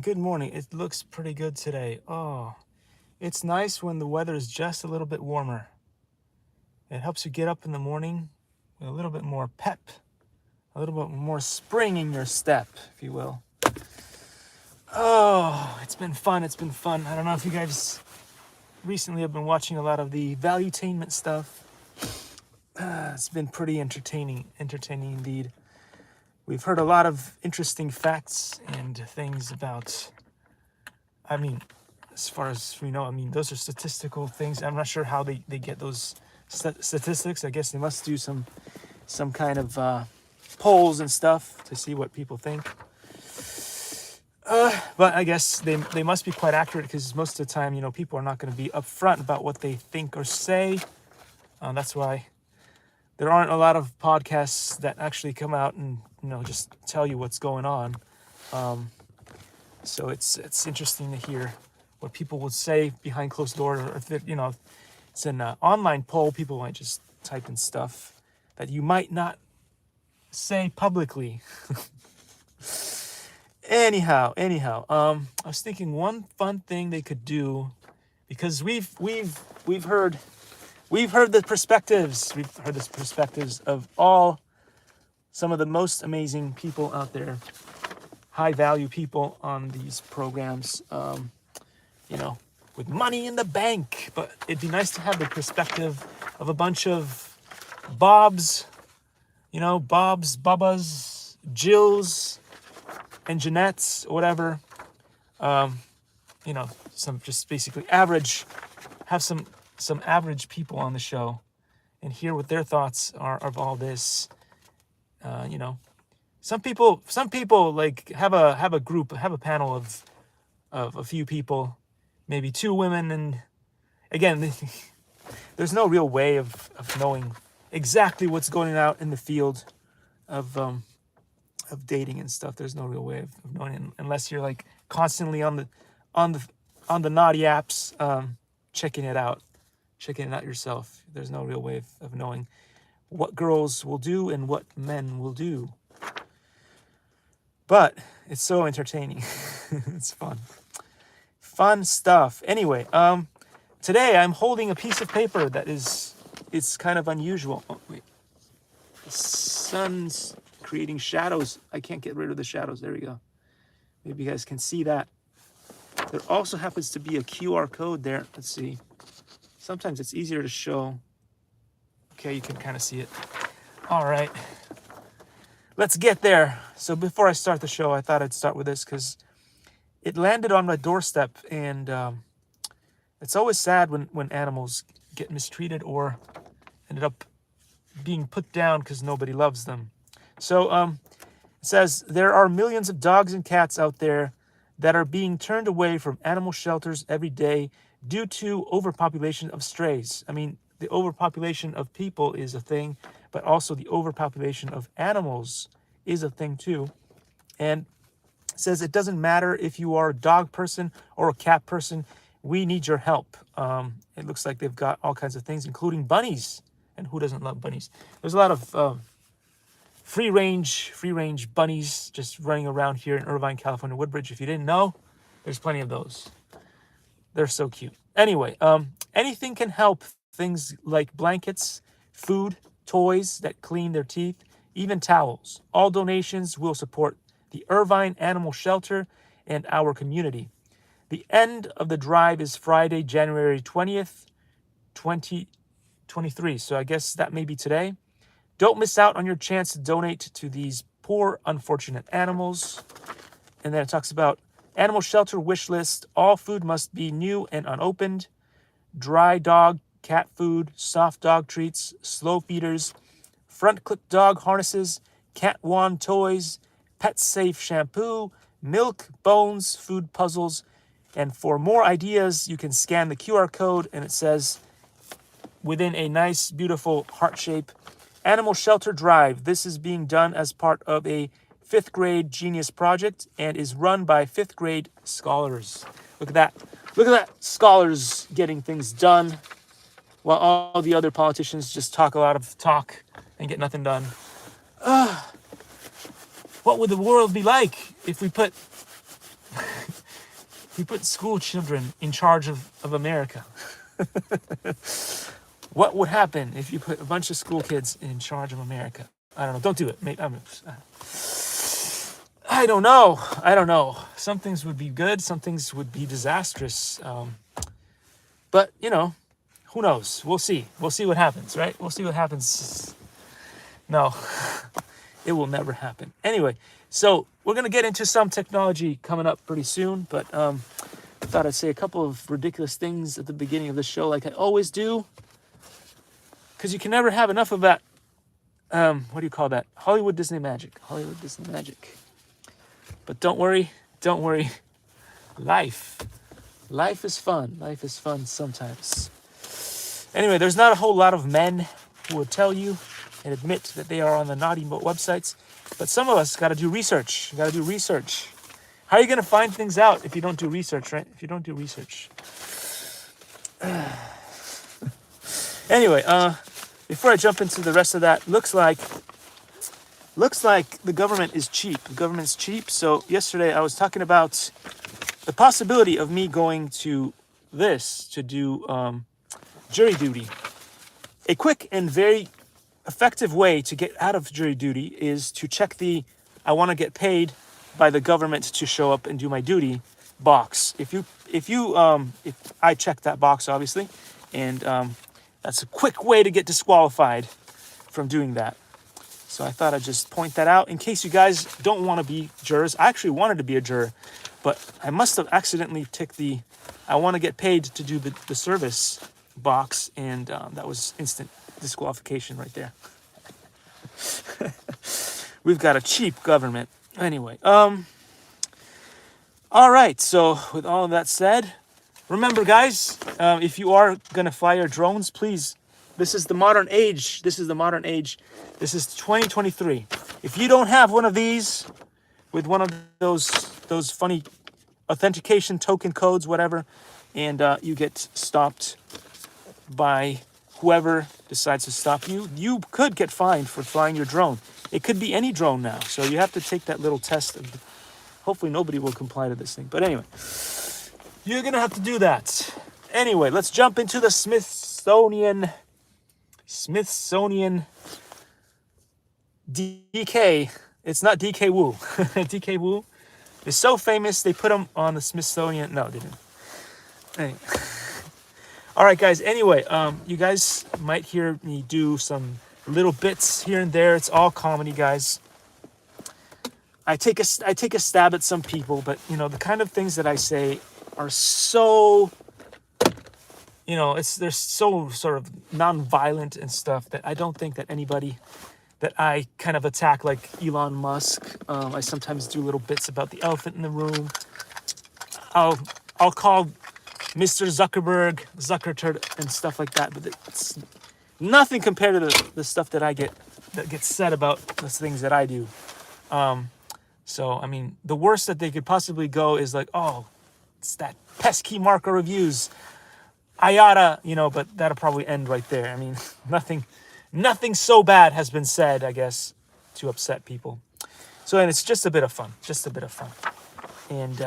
Good morning. It looks pretty good today. Oh, it's nice when the weather is just a little bit warmer. It helps you get up in the morning with a little bit more pep, a little bit more spring in your step, if you will. Oh, it's been fun. It's been fun. I don't know if you guys recently have been watching a lot of the valuetainment stuff. It's been pretty entertaining indeed. We've heard a lot of interesting facts and things about, as far as we know, those are statistical things. I'm not sure how they get those statistics. I guess they must do some kind of polls and stuff to see what people think. But I guess they must be quite accurate because most of the time, people are not going to be upfront about what they think or say. That's why there aren't a lot of podcasts that actually come out and just tell you what's going on. So it's interesting to hear what people would say behind closed doors, or if it's an online poll, people might just type in stuff that you might not say publicly. Anyhow, I was thinking one fun thing they could do, because we've heard the perspectives. We've heard the perspectives of some of the most amazing people out there, high value people on these programs, with money in the bank. But it'd be nice to have the perspective of a bunch of Bobs, Bubbas, Jills, and Jeanettes, or whatever. Some just basically average, have some average people on the show and hear what their thoughts are of all this. Some people like have a group, have a panel of a few people, maybe two women, and again, there's no real way of knowing exactly what's going out in the field of dating and stuff. There's no real way of knowing it unless you're like constantly on the naughty apps, checking it out yourself. There's no real way of knowing what girls will do and what men will do. But it's so entertaining. It's fun stuff. Anyway, today I'm holding a piece of paper that it's kind of unusual. Oh, wait. The sun's creating shadows. I can't get rid of the shadows. There we go. Maybe you guys can see that. There also happens to be a QR code there. Let's see. Sometimes it's easier to show. Okay, you can kind of see it. All right. Let's get there. So before I start the show, I thought I'd start with this because it landed on my doorstep, and it's always sad when animals get mistreated or ended up being put down because nobody loves them. So it says, there are millions of dogs and cats out there that are being turned away from animal shelters every day due to overpopulation of strays. The overpopulation of people is a thing, but also the overpopulation of animals is a thing too. And it says it doesn't matter if you are a dog person or a cat person, we need your help. It looks like they've got all kinds of things, including bunnies. And who doesn't love bunnies? There's a lot of free range bunnies just running around here in Irvine, California, Woodbridge. If you didn't know, there's plenty of those. They're so cute. Anyway, anything can help. Things like blankets, food, toys that clean their teeth, even towels. All donations will support the Irvine Animal Shelter and our community. The end of the drive is Friday, January 20th, 2023. So I guess that may be today. Don't miss out on your chance to donate to these poor, unfortunate animals. And then it talks about animal shelter wish list. All food must be new and unopened. Dry dog, cat food, soft dog treats, slow feeders, front clip dog harnesses, cat wand toys, pet safe shampoo, milk, bones, food puzzles. And for more ideas, you can scan the QR code, and it says within a nice, beautiful heart shape, Animal Shelter Drive. This is being done as part of a 5th grade genius project and is run by 5th grade scholars. Look at that. Scholars getting things done while all the other politicians just talk a lot of talk and get nothing done. What would the world be like if we put you put school children in charge of America, what would happen if you put a bunch of school kids in charge of America? I don't know. Don't do it. Maybe, I don't know. I don't know. Some things would be good. Some things would be disastrous. But, you know, who knows? We'll see. We'll see what happens, right? We'll see what happens. No, it will never happen. Anyway, so we're going to get into some technology coming up pretty soon. But I thought I'd say a couple of ridiculous things at the beginning of the show like I always do. Because you can never have enough of that. What do you call that? Hollywood Disney magic. Hollywood Disney magic. But don't worry. Don't worry. Life is fun. Life is fun sometimes. Anyway, there's not a whole lot of men who will tell you and admit that they are on the naughty websites. But some of us got to do research. Got to do research. How are you going to find things out if you don't do research, right? If you don't do research. Anyway, before I jump into the rest of that, looks like the government is cheap. The government's cheap. So yesterday I was talking about the possibility of me going to this to do jury duty. A quick and very effective way to get out of jury duty is to check the I want to get paid by the government to show up and do my duty box. If I check that box, obviously, and that's a quick way to get disqualified from doing that. So I thought I'd just point that out in case you guys don't want to be jurors. I actually wanted to be a juror, but I must have accidentally ticked the I want to get paid to do the service box, and that was instant disqualification right there. We've got a cheap government. Anyway, all right, so with all of that said, remember guys, if you are going to fly your drones, please, this is the modern age. This is 2023. If you don't have one of these with one of those funny authentication token codes, whatever, and you get stopped by whoever decides to stop you, you could get fined for flying your drone. It could be any drone now. So you have to take that little test. Hopefully nobody will comply to this thing. But anyway, you're going to have to do that. Anyway, let's jump into the Smithsonian DK. It's not DK Wu. DK Wu is so famous, they put him on the Smithsonian. No, they didn't. Anyway. All right, guys. Anyway, you guys might hear me do some little bits here and there. It's all comedy, guys. I take a stab at some people, but you know the kind of things that I say are so, you know, they're so sort of non-violent and stuff that I don't think that anybody that I kind of attack like Elon Musk. I sometimes do little bits about the elephant in the room. I'll call Mr. Zuckerberg, Zuckerturd, and stuff like that, but it's nothing compared to the stuff that gets said about the things that I do. So I mean, the worst that they could possibly go is like, oh, it's that pesky marker reviews, IATA, you know, but that'll probably end right there. I mean, nothing so bad has been said, I guess, to upset people. So, and it's just a bit of fun, And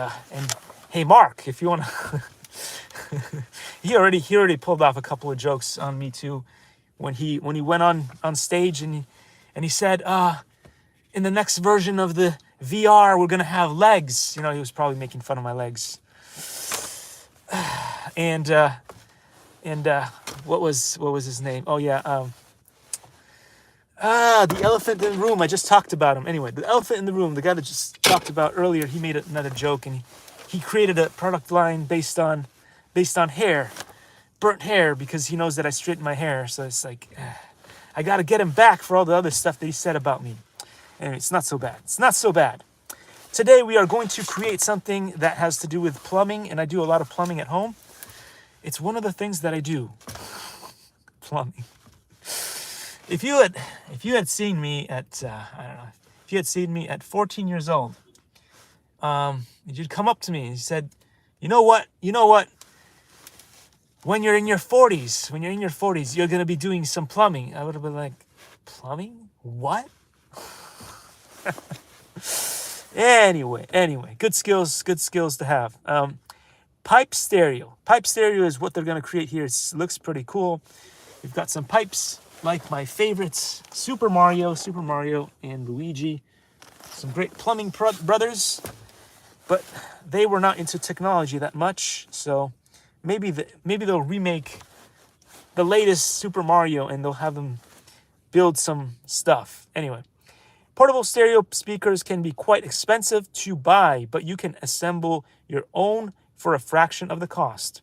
hey, Mark, if you want to. he already pulled off a couple of jokes on me too when he went on stage and he said in the next version of the VR we're gonna have legs. You know, he was probably making fun of my legs. And what was his name? Oh yeah, the elephant in the room. I just talked about him. Anyway, the elephant in the room, the guy that just talked about earlier, he made another joke and he created a product line based on hair, burnt hair, because he knows that I straighten my hair. So it's like, I got to get him back for all the other stuff that he said about me. Anyway, it's not so bad. Today we are going to create something that has to do with plumbing, and I do a lot of plumbing at home. It's one of the things that I do. Plumbing. If you had seen me at I don't know, if you had seen me at 14 years old, you'd come up to me and you said, you know what? When you're in your 40s, you're going to be doing some plumbing. I would have been like, plumbing? What? Anyway, good skills to have. Pipe stereo. Pipe stereo is what they're going to create here. It looks pretty cool. We've got some pipes like my favorites, Super Mario and Luigi. Some great plumbing brothers, but they were not into technology that much. So maybe they'll remake the latest Super Mario and they'll have them build some stuff. Anyway, portable stereo speakers can be quite expensive to buy, but you can assemble your own for a fraction of the cost.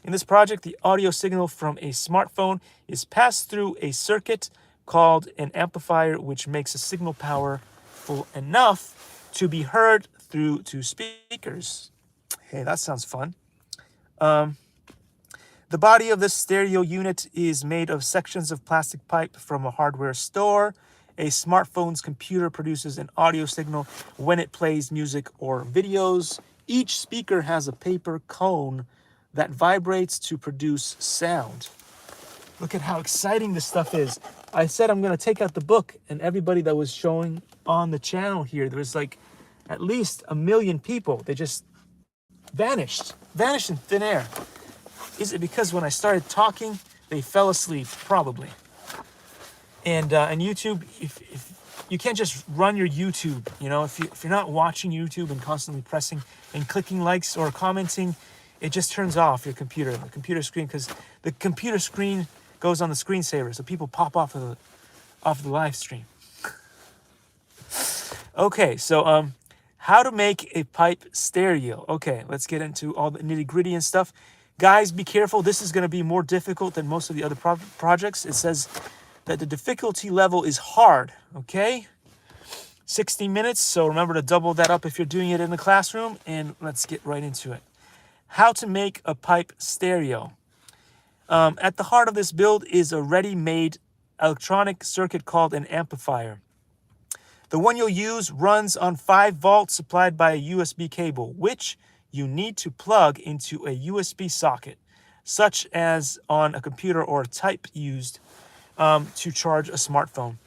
In this project, the audio signal from a smartphone is passed through a circuit called an amplifier, which makes a signal powerful enough to be heard through two speakers. Hey, that sounds fun. The body of this stereo unit is made of sections of plastic pipe from a hardware store. A smartphone's computer produces an audio signal when it plays music or videos. Each speaker has a paper cone that vibrates to produce sound. Look at how exciting this stuff is. I said I'm going to take out the book, and everybody that was showing on the channel here, there was like at least 1 million people. They just vanished in thin air. Is it because when I started talking, they fell asleep? Probably. And YouTube, if you can't just run your YouTube, you know, if you're not watching YouTube and constantly pressing and clicking likes or commenting, it just turns off the computer screen, because the computer screen goes on the screensaver, so people pop off the live stream. Okay, so how to make a pipe stereo. Okay, let's get into all the nitty-gritty and stuff. Guys, be careful. This is going to be more difficult than most of the other projects. It says that the difficulty level is hard, okay? 60 minutes, so remember to double that up if you're doing it in the classroom, and let's get right into it. How to make a pipe stereo. At the heart of this build is a ready-made electronic circuit called an amplifier. The one you'll use runs on 5 volts supplied by a USB cable, which you need to plug into a USB socket, such as on a computer or a type used to charge a smartphone.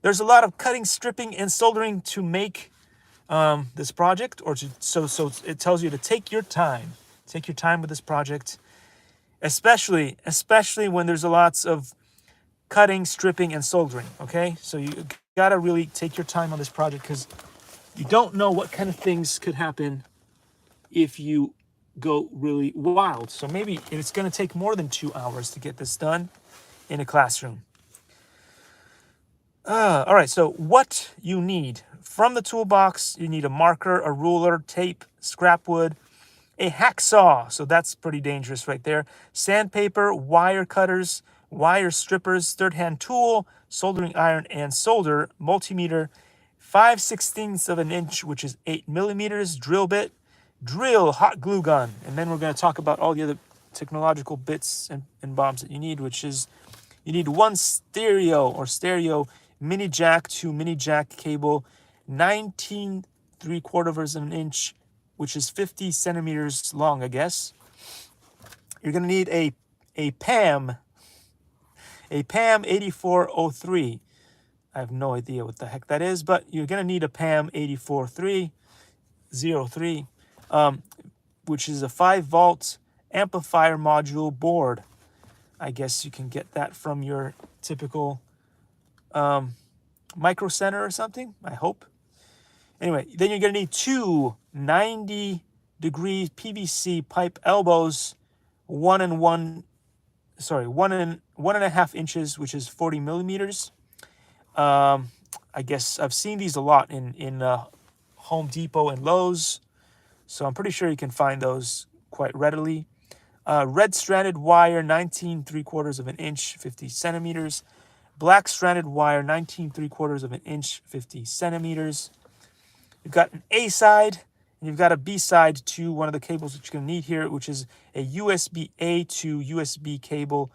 There's a lot of cutting, stripping, and soldering to make this project, so it tells you to take your time. Take your time with this project, especially when there's lots of cutting, stripping, and soldering, okay? So you gotta really take your time on this project, because you don't know what kind of things could happen if you go really wild. So maybe it's gonna take more than 2 hours to get this done in a classroom. All right, so what you need. From the toolbox, you need a marker, a ruler, tape, scrap wood, a hacksaw, so that's pretty dangerous right there, sandpaper, wire cutters, wire strippers, third-hand tool, soldering iron and solder, multimeter, 5/16 of an inch, which is 8 millimeters, drill bit, drill, hot glue gun, and then we're going to talk about all the other technological bits and bobs that you need, which is you need one stereo mini jack to mini jack cable, 19¾ of an inch, which is 50 centimeters long, I guess. You're going to need a PAM 8403. I have no idea what the heck that is, but you're going to need a PAM 8403, which is a 5-volt amplifier module board. I guess you can get that from your typical micro center or something, I hope. Anyway, then you're going to need 2 90-degree PVC pipe elbows, 1 and 1.5 inches, which is 40 millimeters. I guess I've seen these a lot in Home Depot and Lowe's, so I'm pretty sure you can find those quite readily. Red stranded wire, 19¾ of an inch, 50 centimeters. Black stranded wire, 19¾ of an inch, 50 centimeters. You've got an A side, and you've got a B side to one of the cables that you're going to need here, which is a USB A to USB cable,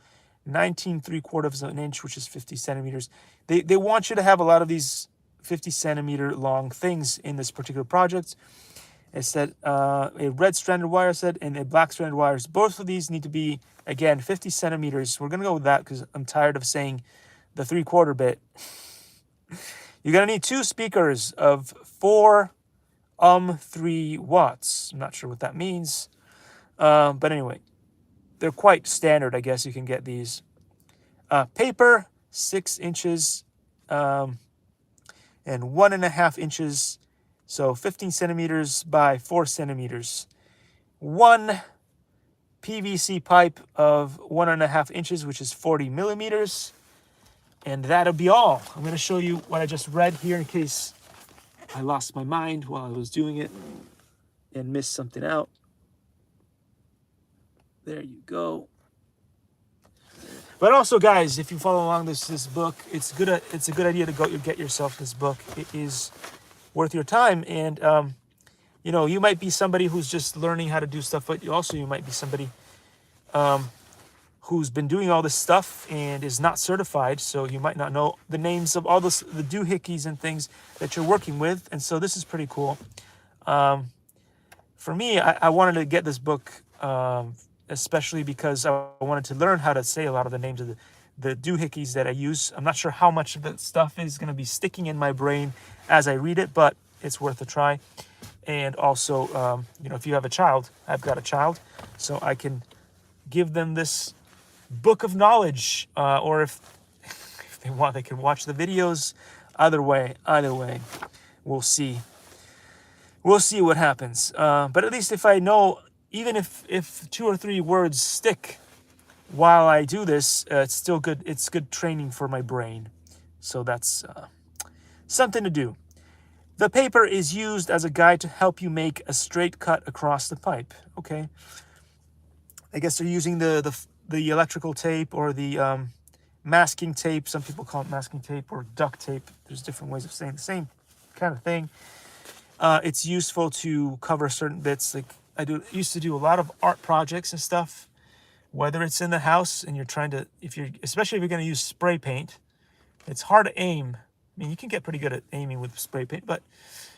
19¾ of an inch, which is 50 centimeters. They want you to have a lot of these 50 centimeter long things in this particular project. It said a red stranded wire and a black stranded wires. Both of these need to be, again, 50 centimeters. We're going to go with that because I'm tired of saying the 3/4 bit. You're going to need 2 speakers of 4 3 watts. I'm not sure what that means. But anyway, they're quite standard, I guess. You can get these. Paper, 6 inches and 1.5 inches, so 15 centimeters by 4 centimeters. 1 PVC pipe of 1.5 inches, which is 40 millimeters. And that'll be all. I'm going to show you what I just read here in case I lost my mind while I was doing it and missed something out. There you go. But also, guys, if you follow along this book, it's a good idea to go get yourself this book. It is worth your time. And you know, you might be somebody who's just learning how to do stuff, but you might be somebody who's been doing all this stuff and is not certified, so you might not know the names of all the doohickeys and things that you're working with. And so this is pretty cool. For me, I wanted to get this book, especially because I wanted to learn how to say a lot of the names of the doohickeys that I use. I'm not sure how much of the stuff is going to be sticking in my brain as I read it, but it's worth a try. And also, you know, if you have a child, I've got a child, so I can give them this book of knowledge, or if they want, they can watch the videos. Either way, we'll see what happens. But at least if I know, even if 2 or 3 words stick while I do this, it's still good. It's good training for my brain. So that's something to do. The paper is used as a guide to help you make a straight cut across the pipe. Okay. I guess they're using the electrical tape or the masking tape. Some people call it masking tape or duct tape. There's different ways of saying the same kind of thing. It's useful to cover certain bits. Like used to do a lot of art projects and stuff, whether it's in the house and you're trying to, especially if you're going to use spray paint, it's hard to aim. I mean, you can get pretty good at aiming with spray paint, but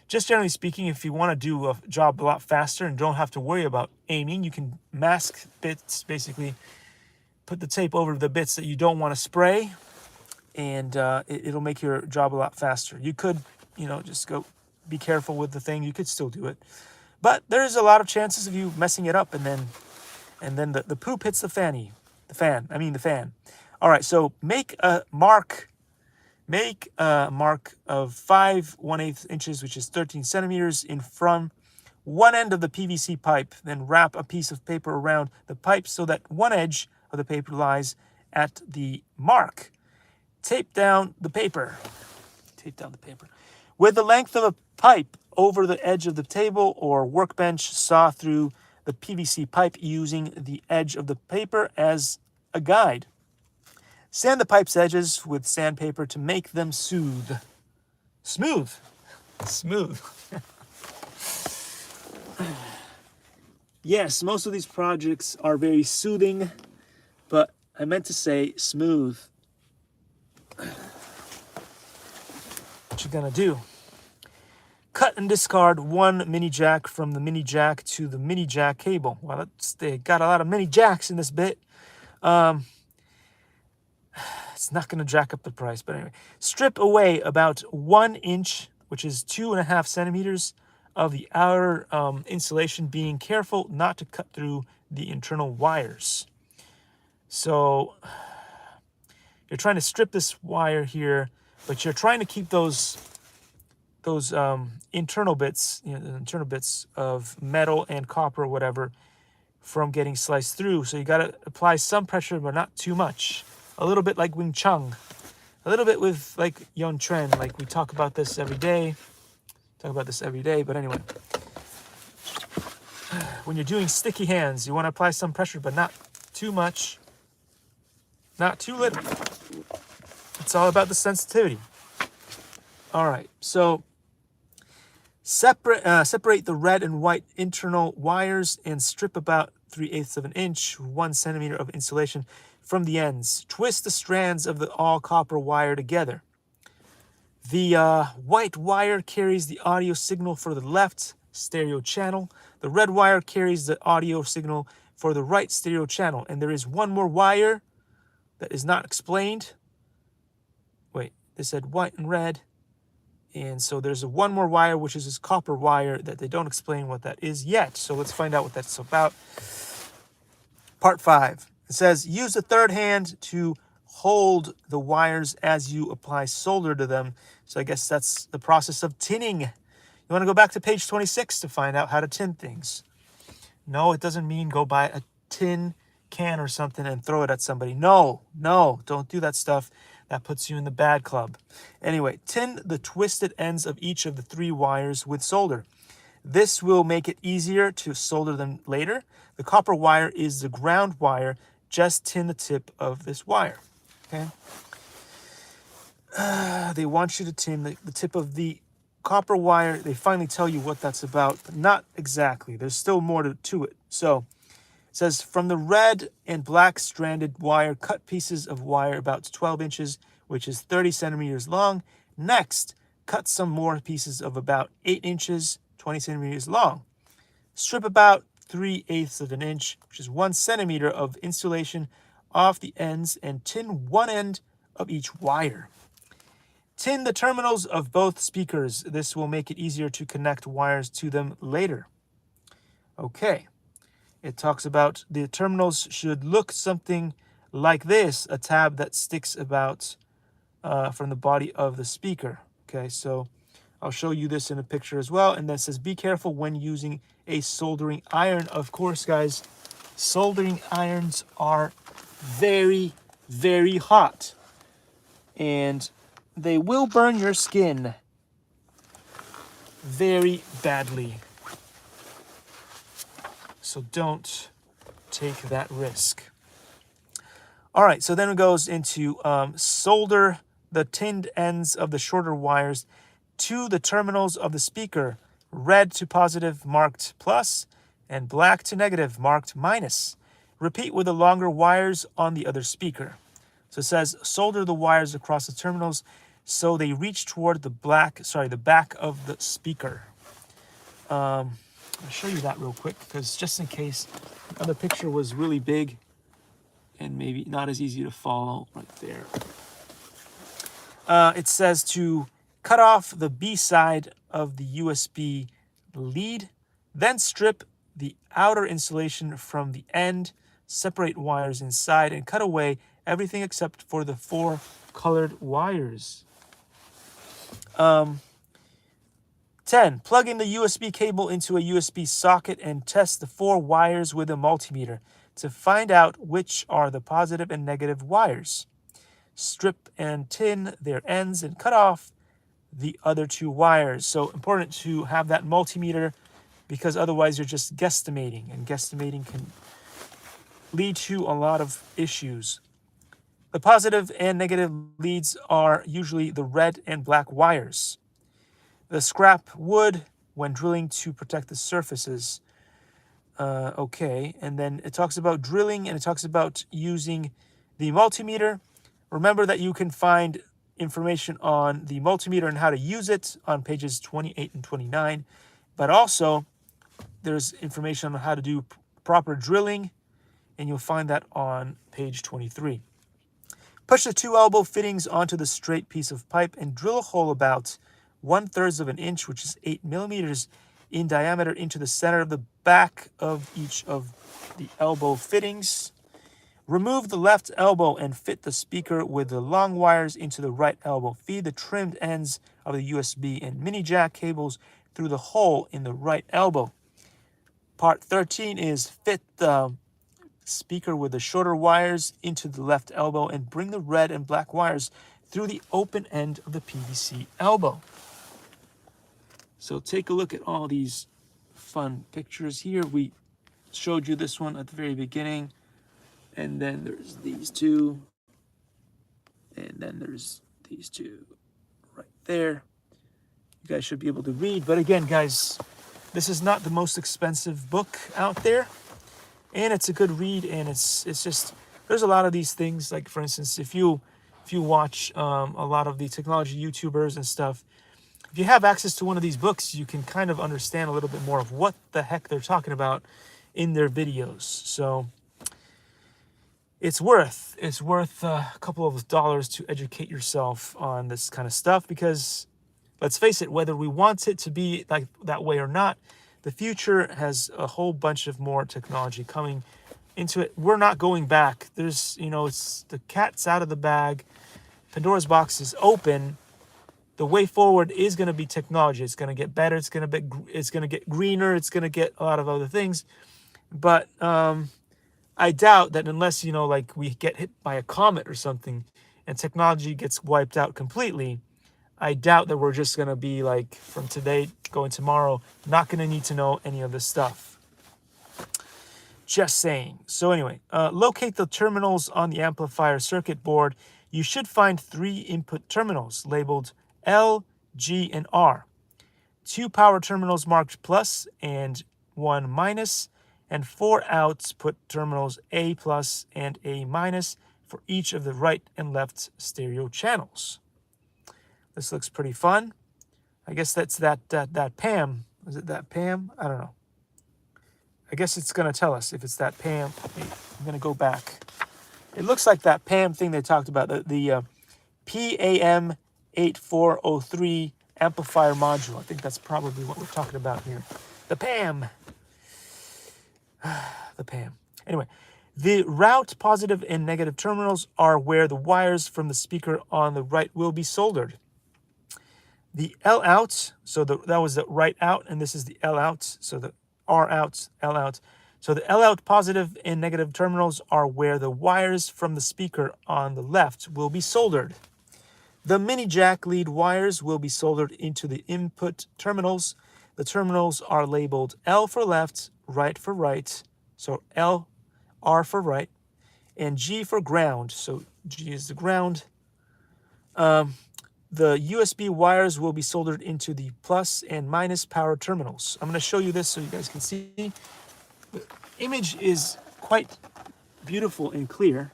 just generally speaking, if you want to do a job a lot faster and don't have to worry about aiming, you can mask bits, basically put the tape over the bits that you don't want to spray, and it'll make your job a lot faster. You could, you know, just go be careful with the thing. You could still do it, but there's a lot of chances of you messing it up, and then the poop hits the fan. All right, so make a mark of 5 1/8 inches, which is 13 centimeters, from one end of the PVC pipe. Then wrap a piece of paper around the pipe so that one edge of the paper lies at the mark. Tape down the paper. With the length of a pipe over the edge of the table or workbench, saw through the PVC pipe using the edge of the paper as a guide. Sand the pipe's edges with sandpaper to make them smooth. Yes, most of these projects are very soothing, but I meant to say smooth. What you gonna do? Cut and discard one mini jack from the mini jack to the mini jack cable. Well, they got a lot of mini jacks in this bit. It's not going to jack up the price, but anyway. Strip away about 1 inch, which is 2.5 centimeters, of the outer insulation, being careful not to cut through the internal wires. So you're trying to strip this wire here, but you're trying to keep those internal bits, the internal bits of metal and copper or whatever, from getting sliced through. So you got to apply some pressure, but not too much. A little bit like Wing Chun, a little bit with like Yun Tren. Like we talk about this every day. But anyway, when you're doing sticky hands, you want to apply some pressure, but not too much, not too little. It's all about the sensitivity. All right, so separate the red and white internal wires and strip about 3/8 of an inch, 1 centimeter of insulation from the ends. Twist the strands of the all copper wire together. The white wire carries the audio signal for the left stereo channel. The red wire carries the audio signal for the right stereo channel. And there is one more wire that is not explained. Wait, they said white and red. And so there's one more wire, which is this copper wire that they don't explain what that is yet. So let's find out what that's about. Part 5. It says, use the third hand to hold the wires as you apply solder to them. So I guess that's the process of tinning. You want to go back to page 26 to find out how to tin things. No, it doesn't mean go buy a tin can or something and throw it at somebody. No, don't do that stuff. That puts you in the bad club. Anyway, tin the twisted ends of each of the 3 wires with solder. This will make it easier to solder them later. The copper wire is the ground wire. Just tin the tip of this wire. Okay. They want you to tin the tip of the copper wire. They finally tell you what that's about, but not exactly. There's still more to it. So it says, from the red and black stranded wire, cut pieces of wire about 12 inches, which is 30 centimeters long. Next, cut some more pieces of about 8 inches, 20 centimeters long. Strip about 3/8 of an inch, which is 1 centimeter of insulation off the ends, and tin one end of each wire. Tin the terminals of both speakers. This will make it easier to connect wires to them later. Okay. It talks about the terminals should look something like this, a tab that sticks about from the body of the speaker. Okay, so I'll show you this in a picture as well. And then it says, be careful when using a soldering iron. Of course, guys, soldering irons are very, very hot. And they will burn your skin very badly. So don't take that risk. All right, so then it goes into solder the tinned ends of the shorter wires to the terminals of the speaker. Red to positive marked plus and black to negative marked minus. Repeat with the longer wires on the other speaker. So it says solder the wires across the terminals so they reach toward the back of the speaker. I'll show you that real quick, because just in case the other picture was really big and maybe not as easy to follow right there. It says to cut off the B side of the USB lead, then strip the outer insulation from the end, separate wires inside, and cut away everything except for the 4 colored wires. 10. Plug in the USB cable into a USB socket and test the 4 wires with a multimeter to find out which are the positive and negative wires. Strip and tin their ends and cut off the other 2 wires. So important to have that multimeter, because otherwise you're just guesstimating, and guesstimating can lead to a lot of issues. The positive and negative leads are usually the red and black wires. The scrap wood when drilling to protect the surfaces. Okay, and then it talks about drilling, and it talks about using the multimeter. Remember that you can find information on the multimeter and how to use it on pages 28 and 29, but also there's information on how to do proper drilling, and you'll find that on page 23. Push the 2 elbow fittings onto the straight piece of pipe and drill a hole about 1/3 of an inch, which is 8 millimeters in diameter, into the center of the back of each of the elbow fittings. Remove the left elbow and fit the speaker with the long wires into the right elbow. Feed the trimmed ends of the USB and mini jack cables through the hole in the right elbow. Part 13 is fit the speaker with the shorter wires into the left elbow and bring the red and black wires through the open end of the PVC elbow. So take a look at all these fun pictures here. We showed you this one at the very beginning. And then there's these 2. And then there's these 2 right there. You guys should be able to read. But again, guys, this is not the most expensive book out there. And it's a good read. And it's just, there's a lot of these things. Like, for instance, if you watch a lot of the technology YouTubers and stuff, if you have access to one of these books, you can kind of understand a little bit more of what the heck they're talking about in their videos. So it's worth a couple of dollars to educate yourself on this kind of stuff, because let's face it, whether we want it to be like that way or not, the future has a whole bunch of more technology coming into it. We're not going back. There's, you know, it's the cat's out of the bag. Pandora's box is open. The way forward is going to be technology. It's going to get better. It's going to get greener. It's going to get a lot of other things. But I doubt that unless, you know, like we get hit by a comet or something and technology gets wiped out completely, I doubt that we're just going to be like from today going tomorrow, not going to need to know any of this stuff. Just saying. So anyway, locate the terminals on the amplifier circuit board. You should find 3 input terminals labeled L, G, and R. 2 power terminals marked plus and 1 minus, and 4 output terminals A plus and A minus for each of the right and left stereo channels. This looks pretty fun. I guess that's that PAM. Is it that PAM? I don't know. I guess it's going to tell us if it's that PAM. I'm going to go back. It looks like that PAM thing they talked about, the PAM 8403 amplifier module. I think that's probably what we're talking about here. The PAM. The PAM. Anyway, the route positive and negative terminals are where the wires from the speaker on the right will be soldered. The L out, so that was the right out, and this is the L out, so the R out, L out. So the L out positive and negative terminals are where the wires from the speaker on the left will be soldered. The mini jack lead wires will be soldered into the input terminals. The terminals are labeled L for left, right for right, so L, R for right, and G for ground, so G is the ground. The USB wires will be soldered into the plus and minus power terminals. I'm going to show you this so you guys can see. The image is quite beautiful and clear,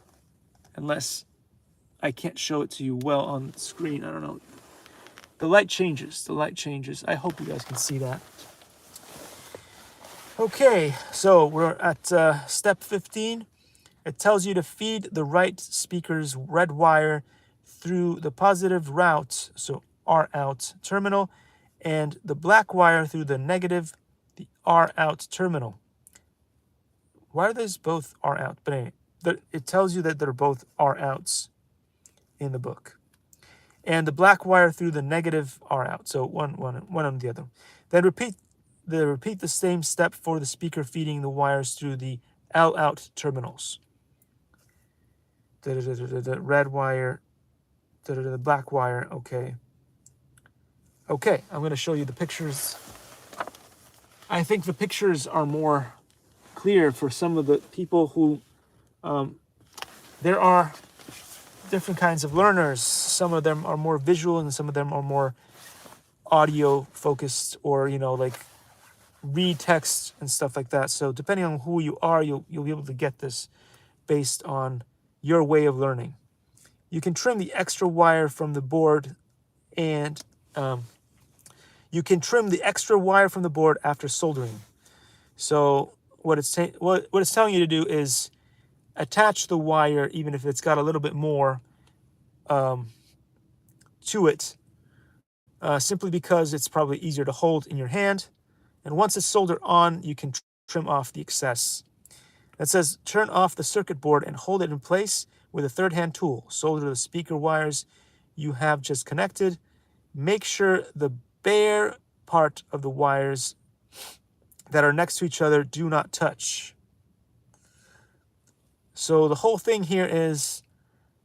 unless I can't show it to you well on the screen. I don't know. The light changes. The light changes. I hope you guys can see that. Okay, so we're at step 15. It tells you to feed the right speaker's red wire through the positive route, so R out terminal, and the black wire through the negative, the R out terminal. Why are these both R out? But anyway, it tells you that they're both R outs in the book. And the black wire through the negative R out, so one on the other. Then repeat the same step for the speaker feeding the wires through the L out terminals. The red wire, the black wire, okay. Okay, I'm going to show you the pictures. I think the pictures are more clear for some of the people who, there are different kinds of learners. Some of them are more visual and some of them are more audio focused, or, you know, like read text and stuff like that. So depending on who you are, you'll be able to get this based on your way of learning. You can trim the extra wire from the board, and you can trim the extra wire from the board after soldering. So what it's telling you to do is attach the wire, even if it's got a little bit more to it, simply because it's probably easier to hold in your hand. And once it's soldered on, you can trim off the excess. It says turn off the circuit board and hold it in place with a third hand tool. Solder the speaker wires you have just connected. Make sure the bare part of the wires that are next to each other do not touch. So the whole thing here is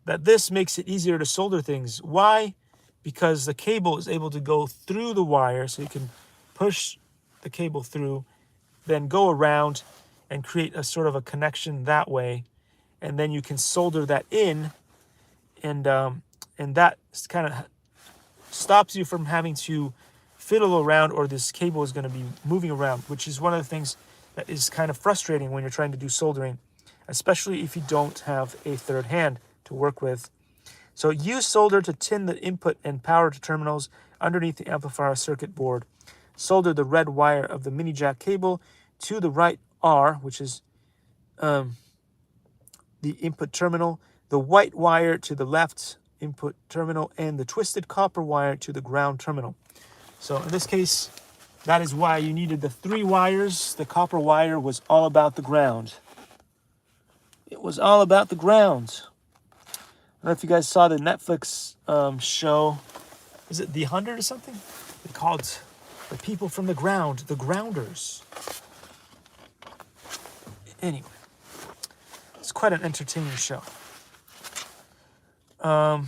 that this makes it easier to solder things. Why? Because the cable is able to go through the wire, so you can push the cable through, then go around and create a sort of a connection that way, and then you can solder that in, and that kind of stops you from having to fiddle around, or this cable is going to be moving around, which is one of the things that is kind of frustrating when you're trying to do soldering, especially if you don't have a third hand to work with. So use solder to tin the input and power terminals underneath the amplifier circuit board. Solder the red wire of the mini jack cable to the right R, which is the input terminal, the white wire to the left input terminal, and the twisted copper wire to the ground terminal. So in this case, that is why you needed the 3 wires. The copper wire was all about the ground. It was all about the ground. I don't know if you guys saw the Netflix show. Is it The 100 or something? They called The People from the Ground, The Grounders. Anyway, it's quite an entertaining show. But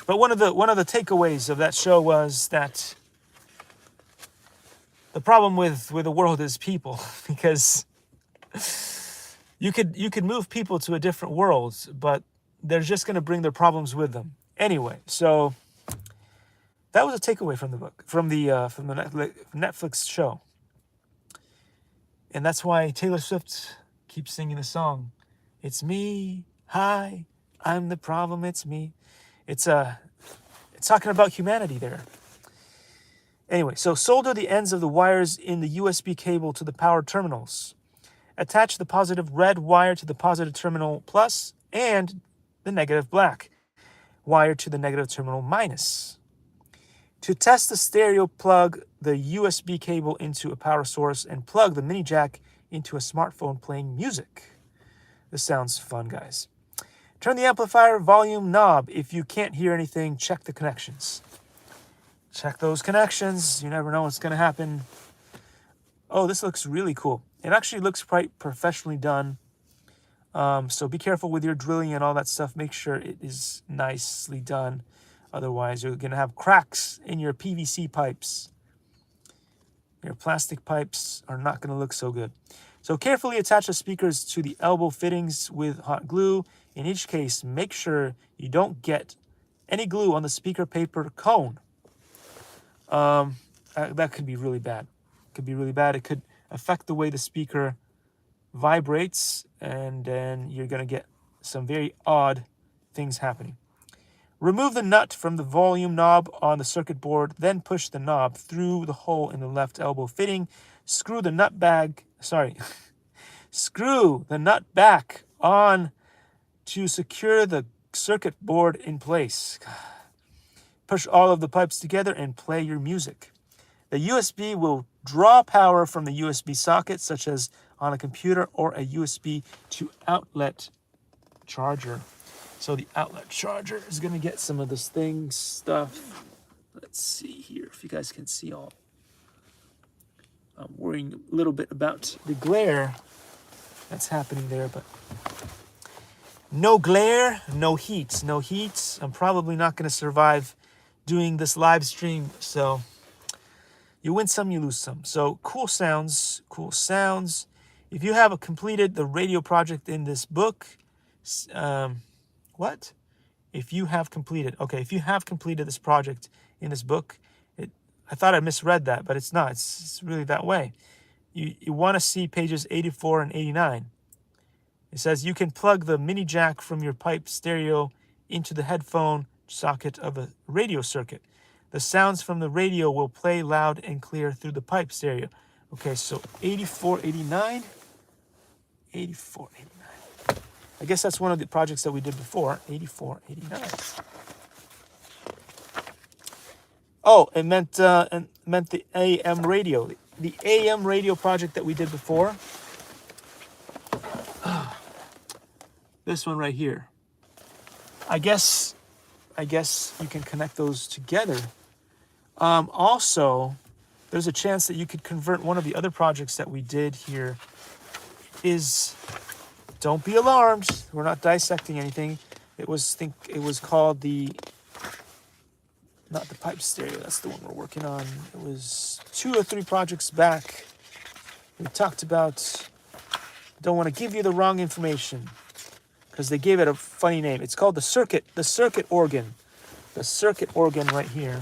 one of the takeaways of that show was that the problem with the world is people, because you could move people to a different world, but they're just going to bring their problems with them anyway. So that was a takeaway from the book, from the Netflix show, and that's why Taylor Swift keeps singing the song. It's me, hi, I'm the problem. It's me. It's talking about humanity there. Anyway, so solder the ends of the wires in the USB cable to the power terminals. Attach the positive red wire to the positive terminal plus and the negative black wire to the negative terminal minus. To test the stereo, plug the USB cable into a power source and plug the mini jack into a smartphone playing music. This sounds fun, guys. Turn the amplifier volume knob. If you can't hear anything, check the connections. Check those connections. You never know what's going to happen. Oh, this looks really cool. It actually looks quite professionally done. So be careful with your drilling and all that stuff. Make sure it is nicely done. Otherwise, you're going to have cracks in your PVC pipes. Your plastic pipes are not going to look so good. So carefully attach the speakers to the elbow fittings with hot glue. In each case, make sure you don't get any glue on the speaker paper cone. That could be really bad. It could affect the way the speaker vibrates, and then you're going to get some very odd things happening. Remove the nut from the volume knob on the circuit board, then push the knob through the hole in the left elbow fitting. Screw the nut back on to secure the circuit board in place. Push all of the pipes together and play your music. The USB will draw power from the USB socket, such as on a computer, or a USB to outlet charger. So the outlet charger is going to get some of this stuff. Let's see here if you guys can see all. I'm worrying a little bit about the glare that's happening there, but no glare, no heat. No heat. I'm probably not going to survive doing this live stream, so you win some, you lose some. So cool sounds. If you have completed the radio project in this book, if you have completed this project in this book, I thought I misread that, but it's not. It's really that way. You want to see pages 84 and 89. It says you can plug the mini jack from your pipe stereo into the headphone socket of a radio circuit. The sounds from the radio will play loud and clear through the pipe stereo. Okay, so 84, 89. I guess that's one of the projects that we did before, 84, 89. Oh, it meant the AM radio. The AM radio project that we did before. This one right here. I guess you can connect those together. Also, there's a chance that you could convert one of the other projects that we did here. Don't be alarmed. We're not dissecting anything. It was called not the pipe stereo. That's the one we're working on. It was 2 or 3 projects back. We talked about. Don't want to give you the wrong information because they gave it a funny name. It's called the circuit organ. The circuit organ right here.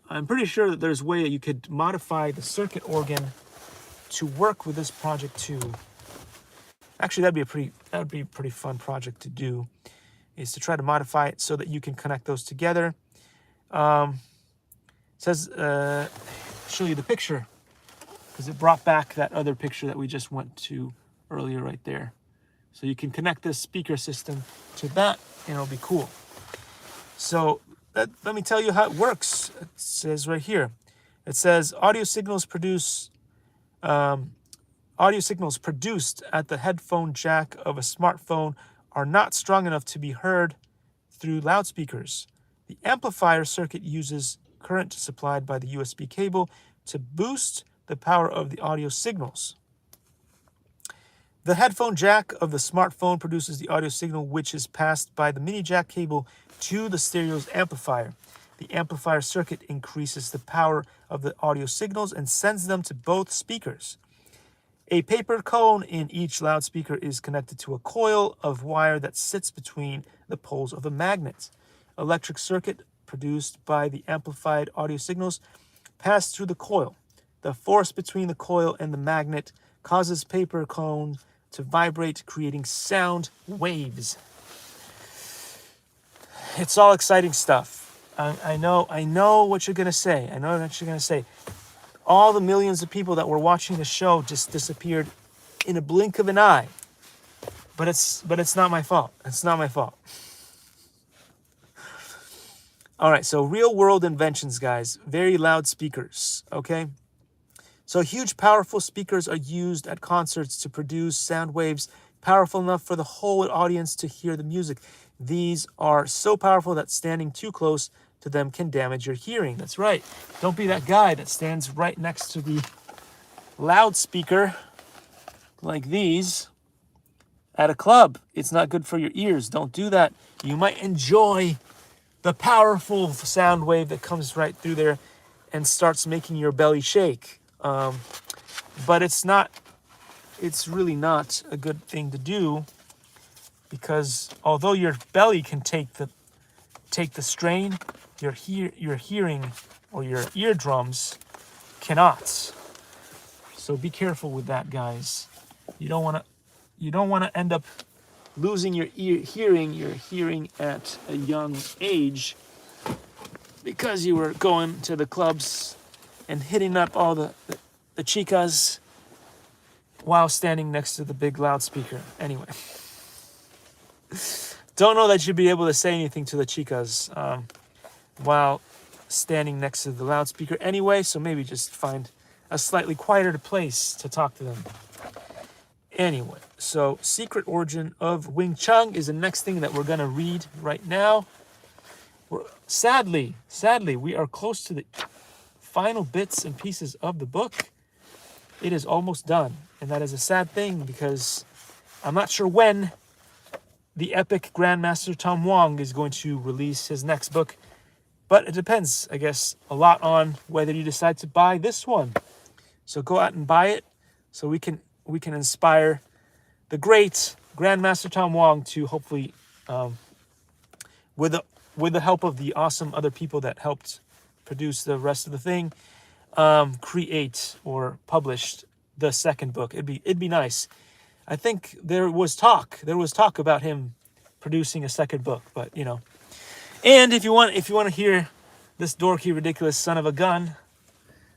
I'm pretty sure that there's a way that you could modify the circuit organ to work with this project too. Actually, that would be a pretty fun project to do, is to try to modify it so that you can connect those together. It says, show you the picture, because it brought back that other picture that we just went to earlier right there. So you can connect this speaker system to that, and it'll be cool. So let me tell you how it works. It says right here. It says audio signals produce audio signals produced at the headphone jack of a smartphone are not strong enough to be heard through loudspeakers. The amplifier circuit uses current supplied by the USB cable to boost the power of the audio signals. The headphone jack of the smartphone produces the audio signal, which is passed by the mini jack cable to the stereo's amplifier. The amplifier circuit increases the power of the audio signals and sends them to both speakers. A paper cone in each loudspeaker is connected to a coil of wire that sits between the poles of a magnet. Electric circuit produced by the amplified audio signals pass through the coil. The force between the coil and the magnet causes paper cone to vibrate, creating sound waves. It's all exciting stuff. I know what you're gonna say. I know what you're gonna say. All the millions of people that were watching the show just disappeared in a blink of an eye. But it's not my fault. It's not my fault. All right, so real world inventions, guys. Very loud speakers, okay? So huge, powerful speakers are used at concerts to produce sound waves powerful enough for the whole audience to hear the music. These are so powerful that standing too close to them can damage your hearing. That's right. Don't be that guy that stands right next to the loudspeaker like these at a club. It's not good for your ears. Don't do that. You might enjoy the powerful sound wave that comes right through there and starts making your belly shake. But it's really not a good thing to do, because although your belly can take the strain, your hearing or your eardrums cannot. So be careful with that, guys. You don't want to end up losing your hearing at a young age because you were going to the clubs and hitting up all the chicas while standing next to the big loudspeaker. Anyway, don't know that you'd be able to say anything to the chicas while standing next to the loudspeaker anyway, so maybe just find a slightly quieter place to talk to them. Anyway, so Secret Origin of Wing Chun is the next thing that we're going to read right now. Sadly, we are close to the final bits and pieces of the book. It is almost done, and that is a sad thing because I'm not sure when the epic Grandmaster Tom Wong is going to release his next book, but it depends, I guess, a lot on whether you decide to buy this one. So go out and buy it so we can inspire the great Grandmaster Tom Wong to hopefully, with the help of the awesome other people that helped produce the rest of the thing, create or published the second book. It'd be nice. I think there was talk about him producing a second book, but you know. And if you want to hear this dorky, ridiculous son of a gun,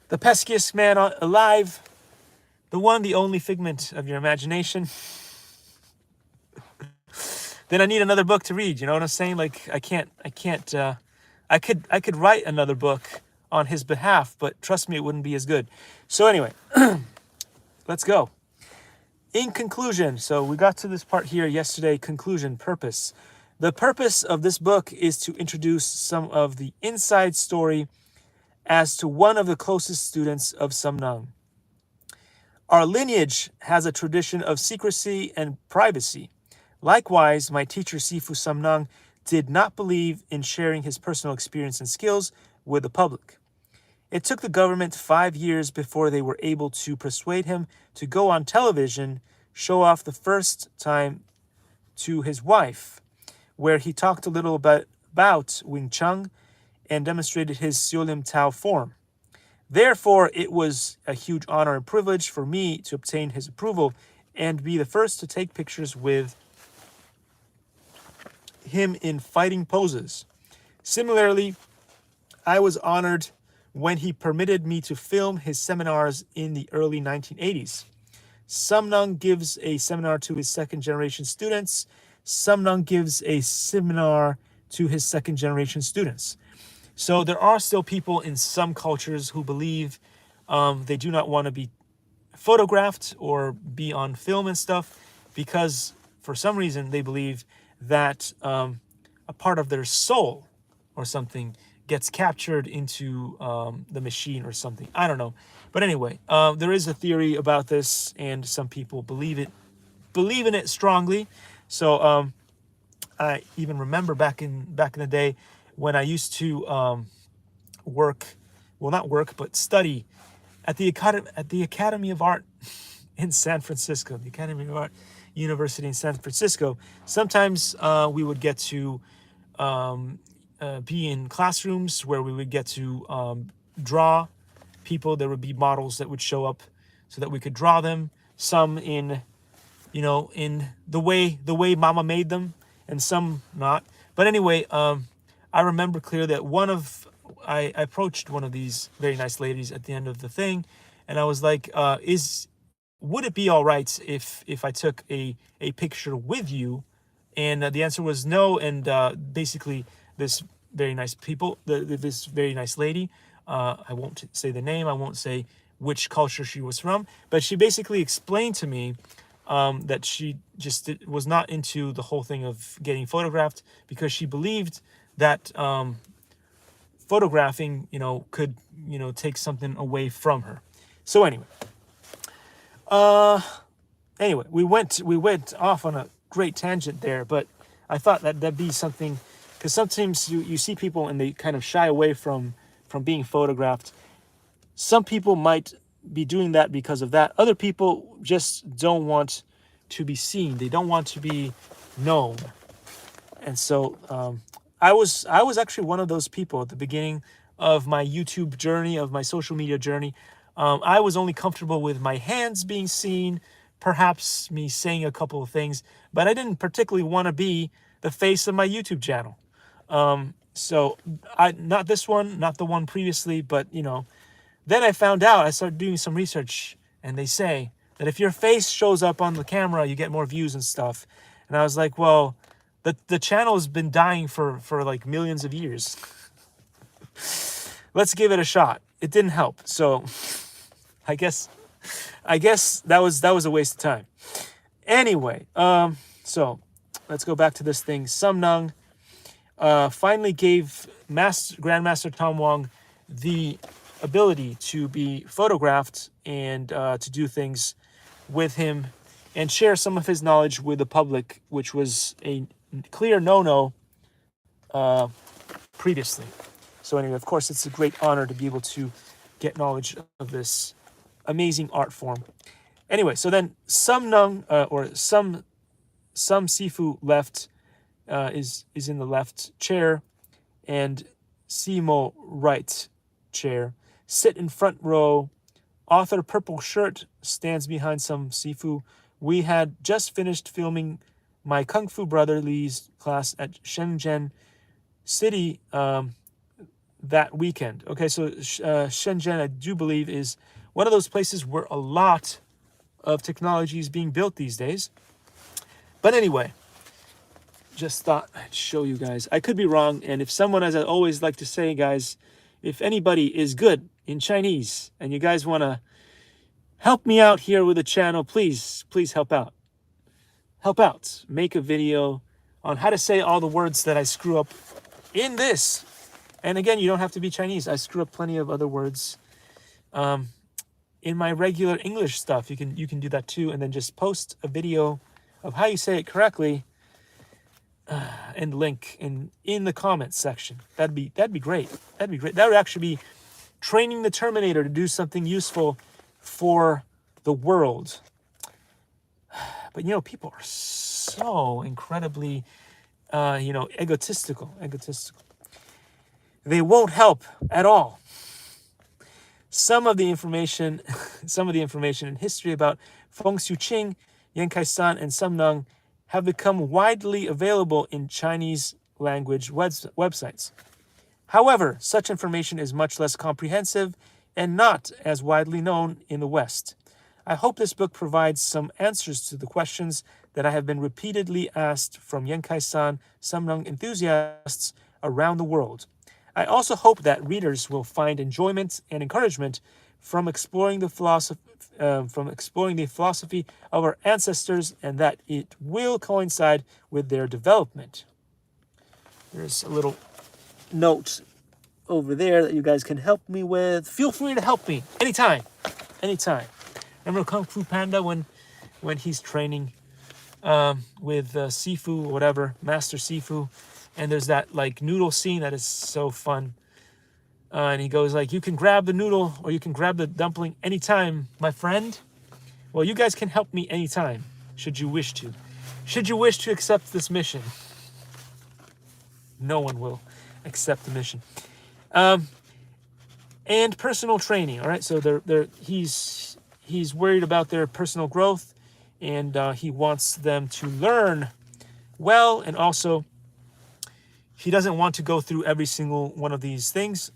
the peskiest man alive, the one, the only figment of your imagination, then I need another book to read. You know what I'm saying? Like I could write another book on his behalf, but trust me, it wouldn't be as good. So anyway, let's go. In conclusion, so we got to this part here yesterday, conclusion, purpose. The purpose of this book is to introduce some of the inside story as to one of the closest students of Samnang. Our lineage has a tradition of secrecy and privacy. Likewise, my teacher Sifu Samnang did not believe in sharing his personal experience and skills with the public. It took the government 5 years before they were able to persuade him to go on television, show off the first time to his wife, where he talked a little about Wing Chun and demonstrated his Siolim Tao form. Therefore, it was a huge honor and privilege for me to obtain his approval and be the first to take pictures with him in fighting poses. Similarly, I was honored when he permitted me to film his seminars in the early 1980s. Samnang gives a seminar to his second-generation students. Samnang gives a seminar to his second-generation students. So there are still people in some cultures who believe they do not want to be photographed or be on film and stuff, because for some reason they believe that a part of their soul or something gets captured into the machine or something. I don't know. But anyway, there is a theory about this, and some people believe in it strongly. So I even remember back in the day when I used to work, well, not work, but study at the Academy of Art in San Francisco, the Academy of Art University in San Francisco. Sometimes we would get to be in classrooms where we would get to draw people. There would be models that would show up so that we could draw them. Some in, in the way Mama made them, and some not. But anyway, I remember clear that I approached one of these very nice ladies at the end of the thing, and I was like, would it be all right if I took a picture with you? And the answer was no. And basically, this very nice this very nice lady, I won't say the name, I won't say which culture she was from, but she basically explained to me that she just was not into the whole thing of getting photographed, because she believed that photographing, could, take something away from her. So anyway, we went off on a great tangent there, but I thought that'd be something, because sometimes you see people and they kind of shy away from being photographed. Some people might be doing that because of that. Other people just don't want to be seen. They don't want to be known. And so I was actually one of those people at the beginning of my YouTube journey, of my social media journey. I was only comfortable with my hands being seen, perhaps me saying a couple of things, but I didn't particularly want to be the face of my YouTube channel. So not this one, not the one previously, but then I found out, I started doing some research, and they say that if your face shows up on the camera, you get more views and stuff. And I was like, well, the channel has been dying for like millions of years. Let's give it a shot. It didn't help. So I guess that was a waste of time. Anyway, so let's go back to this thing. Sumnung finally gave Grandmaster Tom Wong the ability to be photographed and to do things with him and share some of his knowledge with the public, which was a clear no-no previously. So anyway, of course, it's a great honor to be able to get knowledge of this amazing art form. Anyway, so then Sumnung or some Sifu left is in the left chair, and Simo right chair. Sit in front row. Author purple shirt stands behind some Sifu. We had just finished filming my Kung Fu brother Lee's class at Shenzhen City that weekend. Okay, so Shenzhen, I do believe, is one of those places where a lot of technology is being built these days. But anyway, just thought I'd show you guys. I could be wrong, and if someone, as I always like to say, guys, if anybody is good in Chinese and you guys want to help me out here with the channel, please help out. Help out. Make a video on how to say all the words that I screw up in this. And again, you don't have to be Chinese. I screw up plenty of other words. In my regular English stuff, you can do that too, and then just post a video of how you say it correctly and link in the comments section. That'd be great. That'd be great. That would actually be training the Terminator to do something useful for the world. But people are so incredibly egotistical. They won't help at all. Some of the information in history about Feng Xiuqing, Yan Kai-san, and Sumnung have become widely available in Chinese language websites. However, such information is much less comprehensive and not as widely known in the West. I hope this book provides some answers to the questions that I have been repeatedly asked from Yan Kai-san Sumnung enthusiasts around the world. I also hope that readers will find enjoyment and encouragement from exploring the from exploring the philosophy of our ancestors, and that it will coincide with their development. There's a little note over there that you guys can help me with. Feel free to help me anytime. Remember Kung Fu Panda when he's training with Sifu or whatever, Master Sifu, and there's that like noodle scene that is so fun. And he goes like, you can grab the noodle or you can grab the dumpling anytime, my friend. Well, you guys can help me anytime, should you wish to. Should you wish to accept this mission? No one will accept the mission. And personal training, all right? So he's worried about their personal growth, and he wants them to learn well, and also he doesn't want to go through every single one of these things.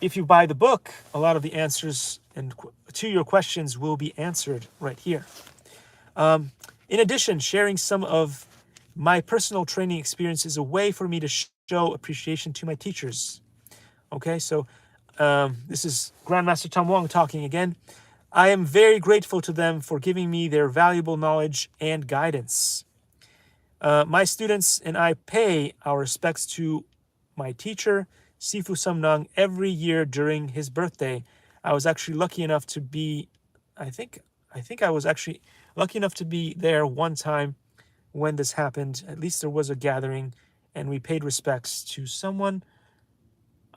If you buy the book, a lot of the answers to your questions will be answered right here. In addition, sharing some of my personal training experience is a way for me to show appreciation to my teachers. Okay, so this is Grandmaster Tom Wong talking again. I am very grateful to them for giving me their valuable knowledge and guidance. My students and I pay our respects to my teacher, Sifu Samnang, every year during his birthday. I was actually lucky enough to be, I think I was actually lucky enough to be there one time when this happened. At least there was a gathering and we paid respects to someone.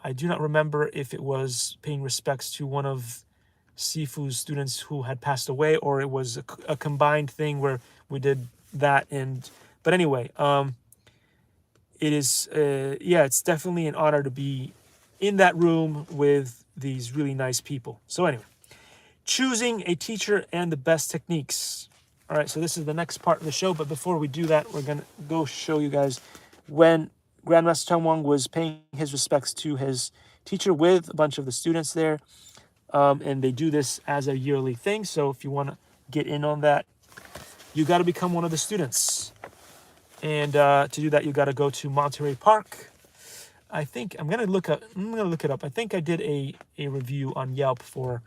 I do not remember if it was paying respects to one of Sifu's students who had passed away, or it was a combined thing where we did that. But anyway, it is, it's definitely an honor to be in that room with these really nice people. So anyway, choosing a teacher and the best techniques. All right, so this is the next part of the show. But before we do that, we're going to go show you guys when Grandmaster Tom Wong was paying his respects to his teacher with a bunch of the students there. And they do this as a yearly thing. So if you want to get in on that, you got to become one of the students. And to do that, you got to go to Monterey Park. I think I'm gonna look it up. I think I did a review on Yelp for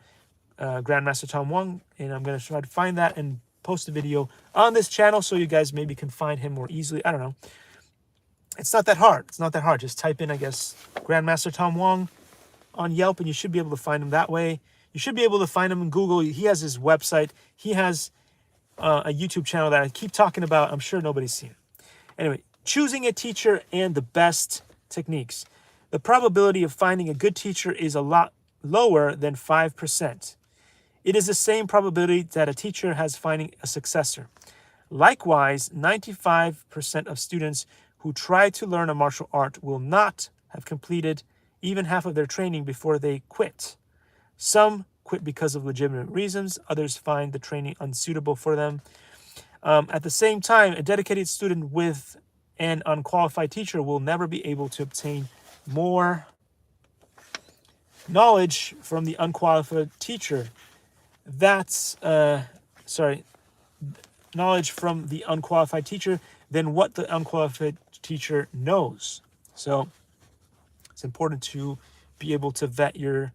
Grandmaster Tom Wong, and I'm gonna try to find that and post a video on this channel so you guys maybe can find him more easily. I don't know. It's not that hard. Just type in, I guess, Grandmaster Tom Wong on Yelp, and you should be able to find him that way. You should be able to find him in Google. He has his website. He has a YouTube channel that I keep talking about. I'm sure nobody's seen it. Anyway, choosing a teacher and the best techniques. The probability of finding a good teacher is a lot lower than 5%. It is the same probability that a teacher has finding a successor. Likewise, 95% of students who try to learn a martial art will not have completed even half of their training before they quit. Some quit because of legitimate reasons. Others find the training unsuitable for them. At the same time, a dedicated student with an unqualified teacher will never be able to obtain more knowledge from the unqualified teacher. Knowledge from the unqualified teacher than what the unqualified teacher knows. So it's important to be able to vet your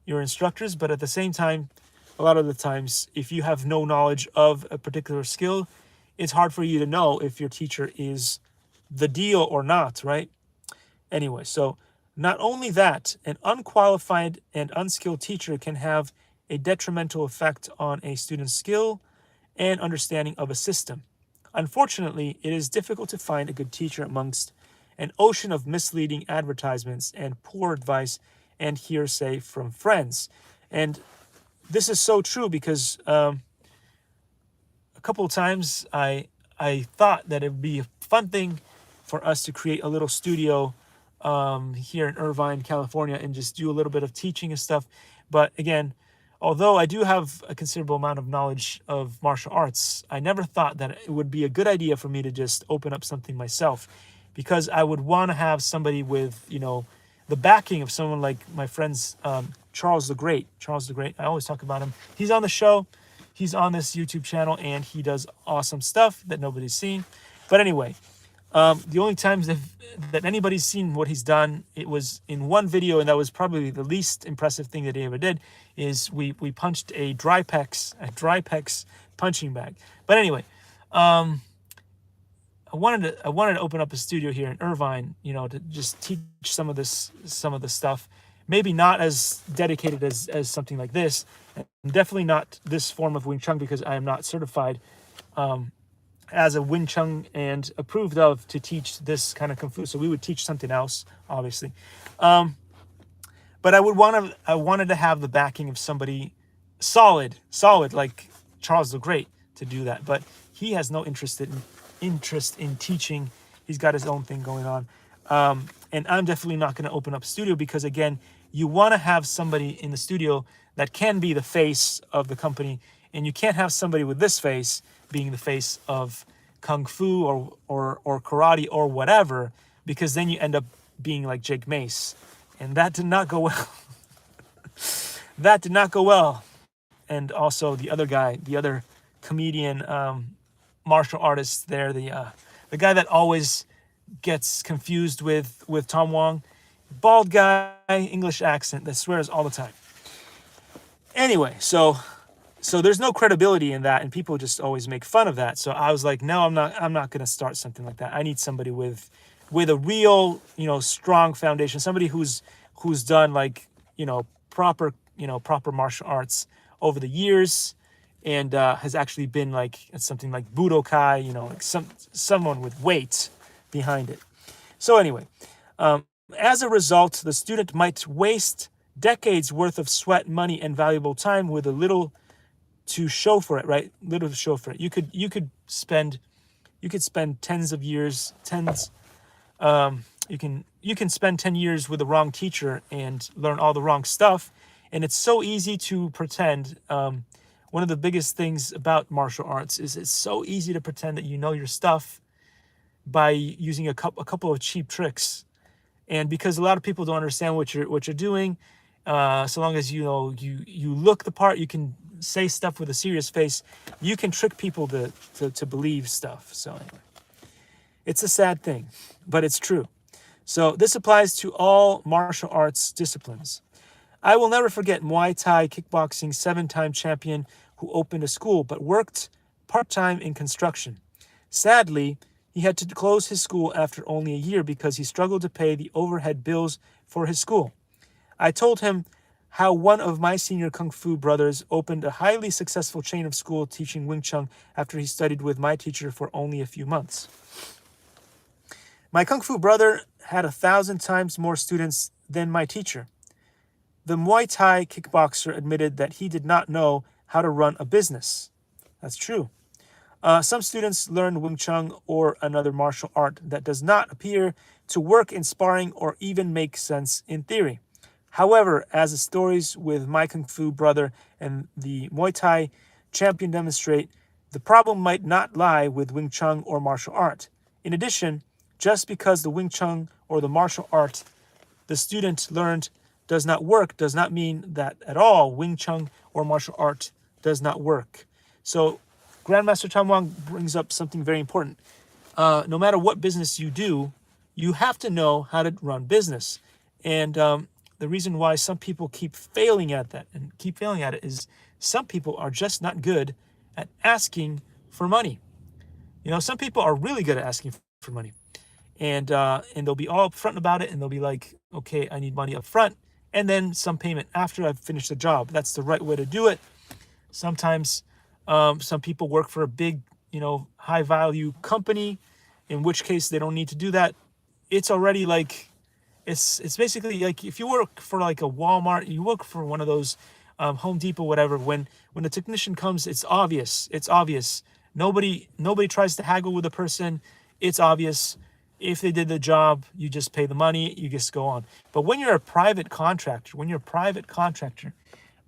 instructors, but at the same time, a lot of the times, if you have no knowledge of a particular skill, it's hard for you to know if your teacher is the deal or not, right? Anyway, so not only that, an unqualified and unskilled teacher can have a detrimental effect on a student's skill and understanding of a system. Unfortunately, it is difficult to find a good teacher amongst an ocean of misleading advertisements and poor advice and hearsay from friends. And this is so true because a couple of times I thought that it would be a fun thing for us to create a little studio here in Irvine, California, and just do a little bit of teaching and stuff. But again, although I do have a considerable amount of knowledge of martial arts, I never thought that it would be a good idea for me to just open up something myself, because I would want to have somebody with, the backing of someone like my friends, Charles the Great. I always talk about him. He's on the show. He's on this YouTube channel, and he does awesome stuff that nobody's seen. But anyway, The only times that anybody's seen what he's done, it was in one video, and that was probably the least impressive thing that he ever did. Is we punched a dry pex punching bag. But anyway, I wanted to open up a studio here in Irvine, you know, to just teach some of the stuff. Maybe not as dedicated as something like this, and definitely not this form of Wing Chun, because I am not certified as a Wing Chun and approved of to teach this kind of Kung Fu. So we would teach something else, obviously. But I wanted to have the backing of somebody solid like Charles the Great to do that. But he has no interest in teaching. He's got his own thing going on. And I'm definitely not going to open up a studio, because again, you want to have somebody in the studio that can be the face of the company, and you can't have somebody with this face being the face of Kung Fu or karate or whatever, because then you end up being like Jake Mace. And that did not go well. That did not go well. And also the other guy, the other comedian, martial artist there, the guy that always gets confused with Tom Wong, bald guy, English accent that swears all the time. Anyway, so there's no credibility in that, and people just always make fun of that. So I was like, no, I'm not going to start something like that. I need somebody with a real, you know, strong foundation, somebody who's done like, you know, proper martial arts over the years, and has actually been like something like Budokai, you know, like someone with weight behind it. So anyway, as a result, the student might waste decades worth of sweat, money, and valuable time with a little to show for it, right? Little to show for it. You could spend tens of years, you can spend 10 years with the wrong teacher and learn all the wrong stuff, and it's so easy to pretend. One of the biggest things about martial arts is it's so easy to pretend that you know your stuff by using a couple of cheap tricks. And because a lot of people don't understand what you're doing, so long as you know you look the part, you can say stuff with a serious face, you can trick people to believe stuff. So anyway, it's a sad thing, but it's true. So this applies to all martial arts disciplines. I will never forget Muay Thai kickboxing 7-time champion who opened a school but worked part-time in construction. Sadly, he had to close his school after only a year because he struggled to pay the overhead bills for his school. I told him how one of my senior Kung Fu brothers opened a highly successful chain of school teaching Wing Chun after he studied with my teacher for only a few months. My Kung Fu brother had 1,000 times more students than my teacher. The Muay Thai kickboxer admitted that he did not know how to run a business. That's true. Some students learn Wing Chun or another martial art that does not appear to work in sparring or even make sense in theory. However, as the stories with my Kung Fu brother and the Muay Thai champion demonstrate, the problem might not lie with Wing Chun or martial art. In addition, just because the Wing Chun or the martial art the student learned does not work does not mean that at all Wing Chun or martial art does not work. So Grandmaster Tom Wong brings up something very important. No matter what business you do, you have to know how to run business. And the reason why some people keep failing at that and keep failing at it is some people are just not good at asking for money. You know, some people are really good at asking for money. And they'll be all upfront about it, and they'll be like, okay, I need money up front, and then some payment after I've finished the job. That's the right way to do it. Sometimes some people work for a big, high value company, in which case they don't need to do that. It's already like, it's basically like if you work for like a Walmart, you work for one of those Home Depot, whatever, when the technician comes, it's obvious. Nobody tries to haggle with the person. It's obvious. If they did the job, you just pay the money, you just go on. But when you're a private contractor,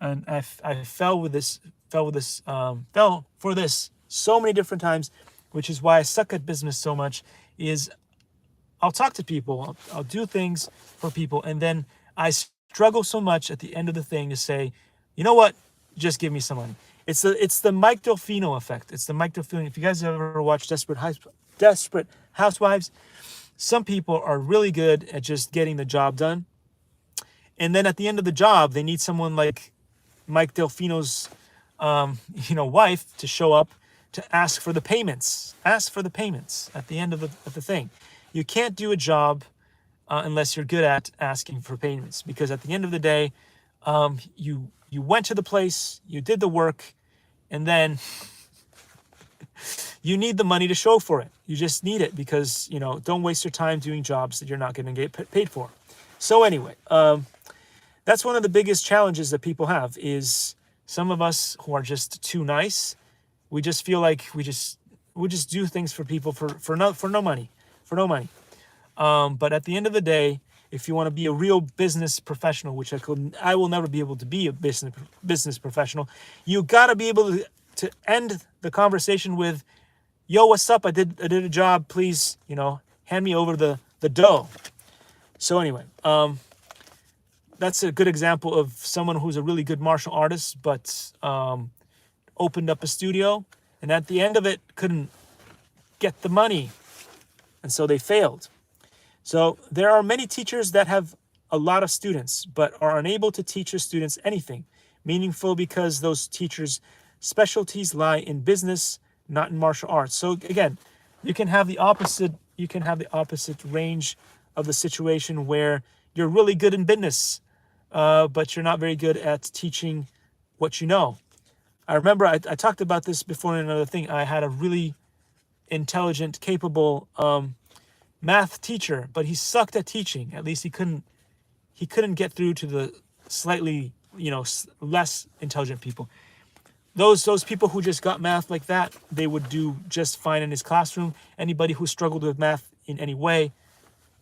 and I fell for this so many different times, which is why I suck at business so much, is I'll talk to people, I'll do things for people, and then I struggle so much at the end of the thing to say, you know what, just give me some money. It's the Mike Delfino effect. It's the Mike Delfino. If you guys have ever watched desperate housewives. Some people are really good at just getting the job done. And then at the end of the job, they need someone like Mike Delfino's, wife to show up to ask for the payments. Ask for the payments at the end of the thing. You can't do a job unless you're good at asking for payments, because at the end of the day, you went to the place, you did the work, and then you need the money to show for it. You just need it because, don't waste your time doing jobs that you're not going to get paid for. So anyway, that's one of the biggest challenges that people have, is some of us who are just too nice. We just feel like we just do things for people for no money. But at the end of the day, if you want to be a real business professional, which I will never be able to be a business professional, you got to be able to end the conversation with, "Yo, what's up? I did a job. Please, hand me over the dough." So anyway, that's a good example of someone who's a really good martial artist, but opened up a studio, and at the end of it couldn't get the money, and so they failed. So there are many teachers that have a lot of students, but are unable to teach their students anything meaningful, because those teachers' specialties lie in business, not in martial arts. So again, you can have the opposite range of the situation, where you're really good in business, but you're not very good at teaching what you know. I remember I talked about this before in another thing. I had a really intelligent, capable math teacher, but he sucked at teaching. At least he couldn't get through to the slightly, less intelligent people. Those people who just got math like that, they would do just fine in his classroom. Anybody who struggled with math in any way,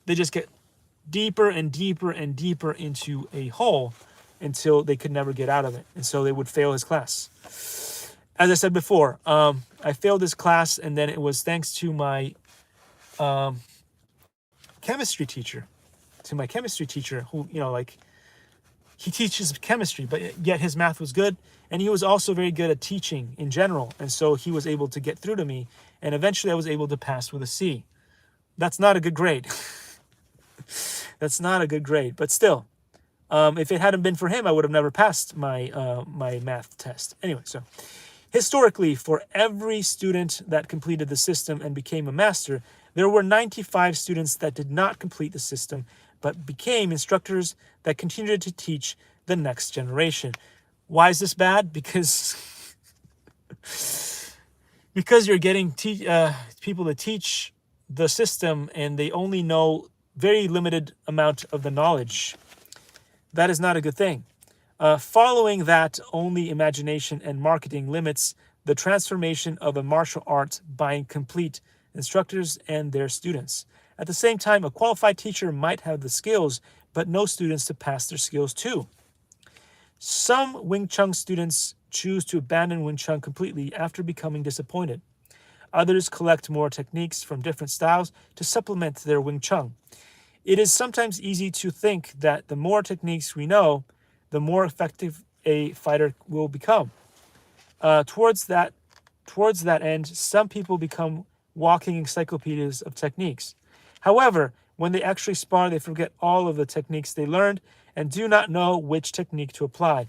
they just get deeper and deeper and deeper into a hole until they could never get out of it. And so they would fail his class. As I said before, I failed this class, and then it was thanks to my chemistry teacher, who, he teaches chemistry, but yet his math was good. And he was also very good at teaching in general. And so he was able to get through to me. And eventually I was able to pass with a C. That's not a good grade. That's not a good grade. But still, if it hadn't been for him, I would have never passed my math test. Anyway, so historically, for every student that completed the system and became a master, there were 95 students that did not complete the system, but became instructors that continued to teach the next generation. Why is this bad? Because you're getting people to teach the system, and they only know very limited amount of the knowledge. That is not a good thing. Following that, only imagination and marketing limits the transformation of a martial art by incomplete instructors and their students. At the same time, a qualified teacher might have the skills, but no students to pass their skills to. Some Wing Chun students choose to abandon Wing Chun completely after becoming disappointed. Others collect more techniques from different styles to supplement their Wing Chun. It is sometimes easy to think that the more techniques we know, the more effective a fighter will become. Towards that end, some people become walking encyclopedias of techniques. However, when they actually spar, they forget all of the techniques they learned and do not know which technique to apply.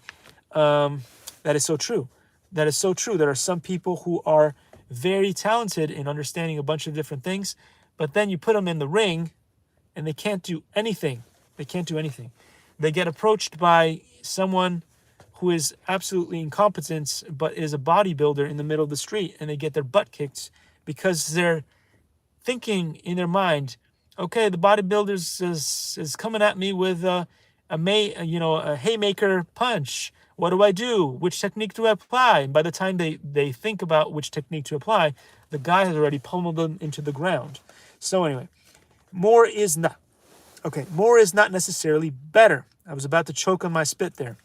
That is so true. That is so true. There are some people who are very talented in understanding a bunch of different things, but then you put them in the ring and they can't do anything. They can't do anything. They get approached by someone who is absolutely incompetent, but is a bodybuilder in the middle of the street, and they get their butt kicked because they're thinking in their mind, okay, the bodybuilder is coming at me with a haymaker punch. What do I do? Which technique do I apply? And by the time they think about which technique to apply, the guy has already pummeled them into the ground. So anyway, more is not necessarily better. I was about to choke on my spit there.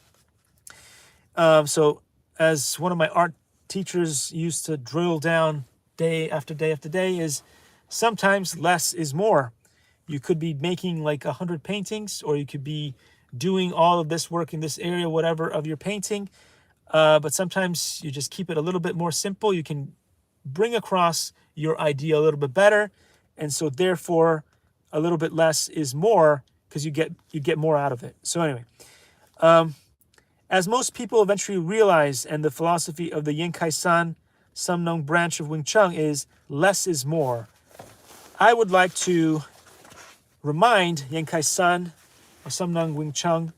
So as one of my art teachers used to drill down day after day after day, is sometimes less is more. You could be making like 100 paintings, or you could be doing all of this work in this area, whatever, of your painting. But sometimes you just keep it a little bit more simple. You can bring across your idea a little bit better, and so therefore a little bit less is more because you get more out of it. So anyway, as most people eventually realize, and the philosophy of the Yin Kai-san, some known branch of Wing Chun, is less is more, I would like to remind Yin Kai-san or some known Wing Chun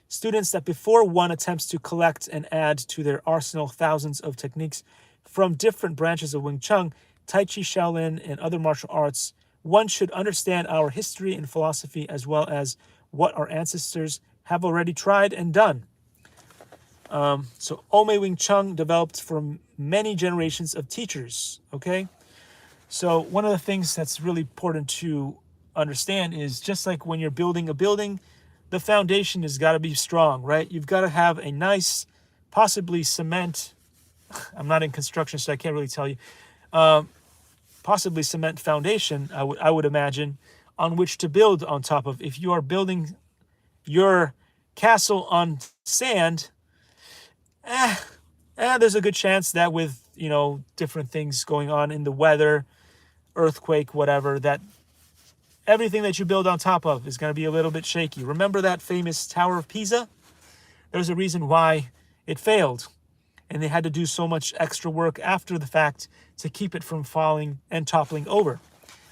students that before one attempts to collect and add to their arsenal thousands of techniques from different branches of Wing Chun, Tai Chi, Shaolin, and other martial arts, one should understand our history and philosophy as well as what our ancestors have already tried and done. So Ome Wing Chun developed from many generations of teachers, okay? So one of the things that's really important to understand is just like when you're building a building, the foundation has got to be strong, right? You've got to have a nice, possibly cement, I'm not in construction, so I can't really tell you, possibly cement foundation, I would imagine, on which to build on top of. If you are building your castle on sand, there's a good chance that with, different things going on in the weather, earthquake, whatever, that everything that you build on top of is going to be a little bit shaky. Remember that famous Tower of Pisa? There's a reason why it failed. And they had to do so much extra work after the fact to keep it from falling and toppling over,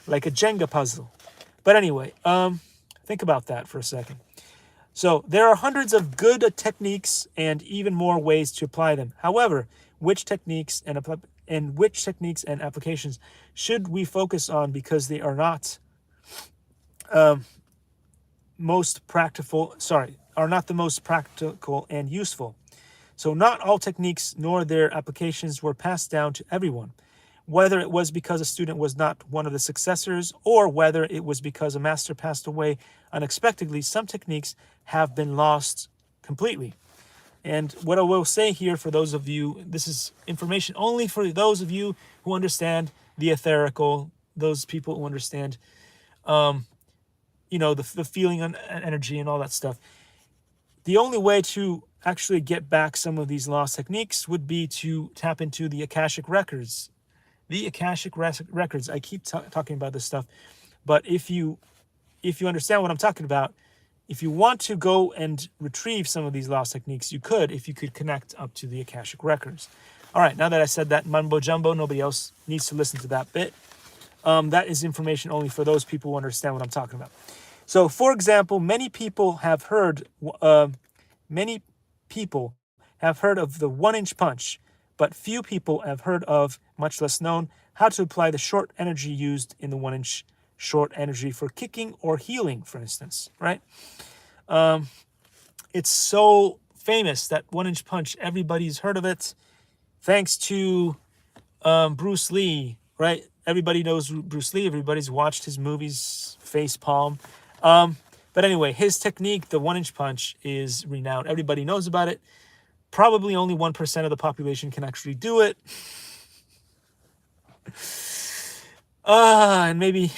like a Jenga puzzle. But anyway, think about that for a second. So there are hundreds of good techniques and even more ways to apply them. However, which techniques and applications should we focus on because they are not the most practical and useful. So not all techniques nor their applications were passed down to everyone, whether it was because a student was not one of the successors or whether it was because a master passed away unexpectedly. Some techniques have been lost completely. And what I will say here for those of you, this is information only for those of you who understand the etherical, those people who understand the feeling and energy and all that stuff. The only way to actually get back some of these lost techniques would be to tap into the Akashic Records. The Akashic Records, I keep talking about this stuff, but if you understand what I'm talking about, if you want to go and retrieve some of these lost techniques, you could, if you could connect up to the Akashic Records. All right, now that I said that mumbo jumbo, nobody else needs to listen to that bit. That is information only for those people who understand what I'm talking about. So, for example, many people have heard of the 1-inch punch, but few people have heard of, much less known, how to apply the short energy used in the 1-inch short energy for kicking or healing, for instance, right? It's so famous, that 1-inch punch. Everybody's heard of it, thanks to Bruce Lee, right? Everybody knows Bruce Lee. Everybody's watched his movies, Facepalm. But anyway, his technique, the 1-inch punch, is renowned. Everybody knows about it. Probably only 1% of the population can actually do it. And maybe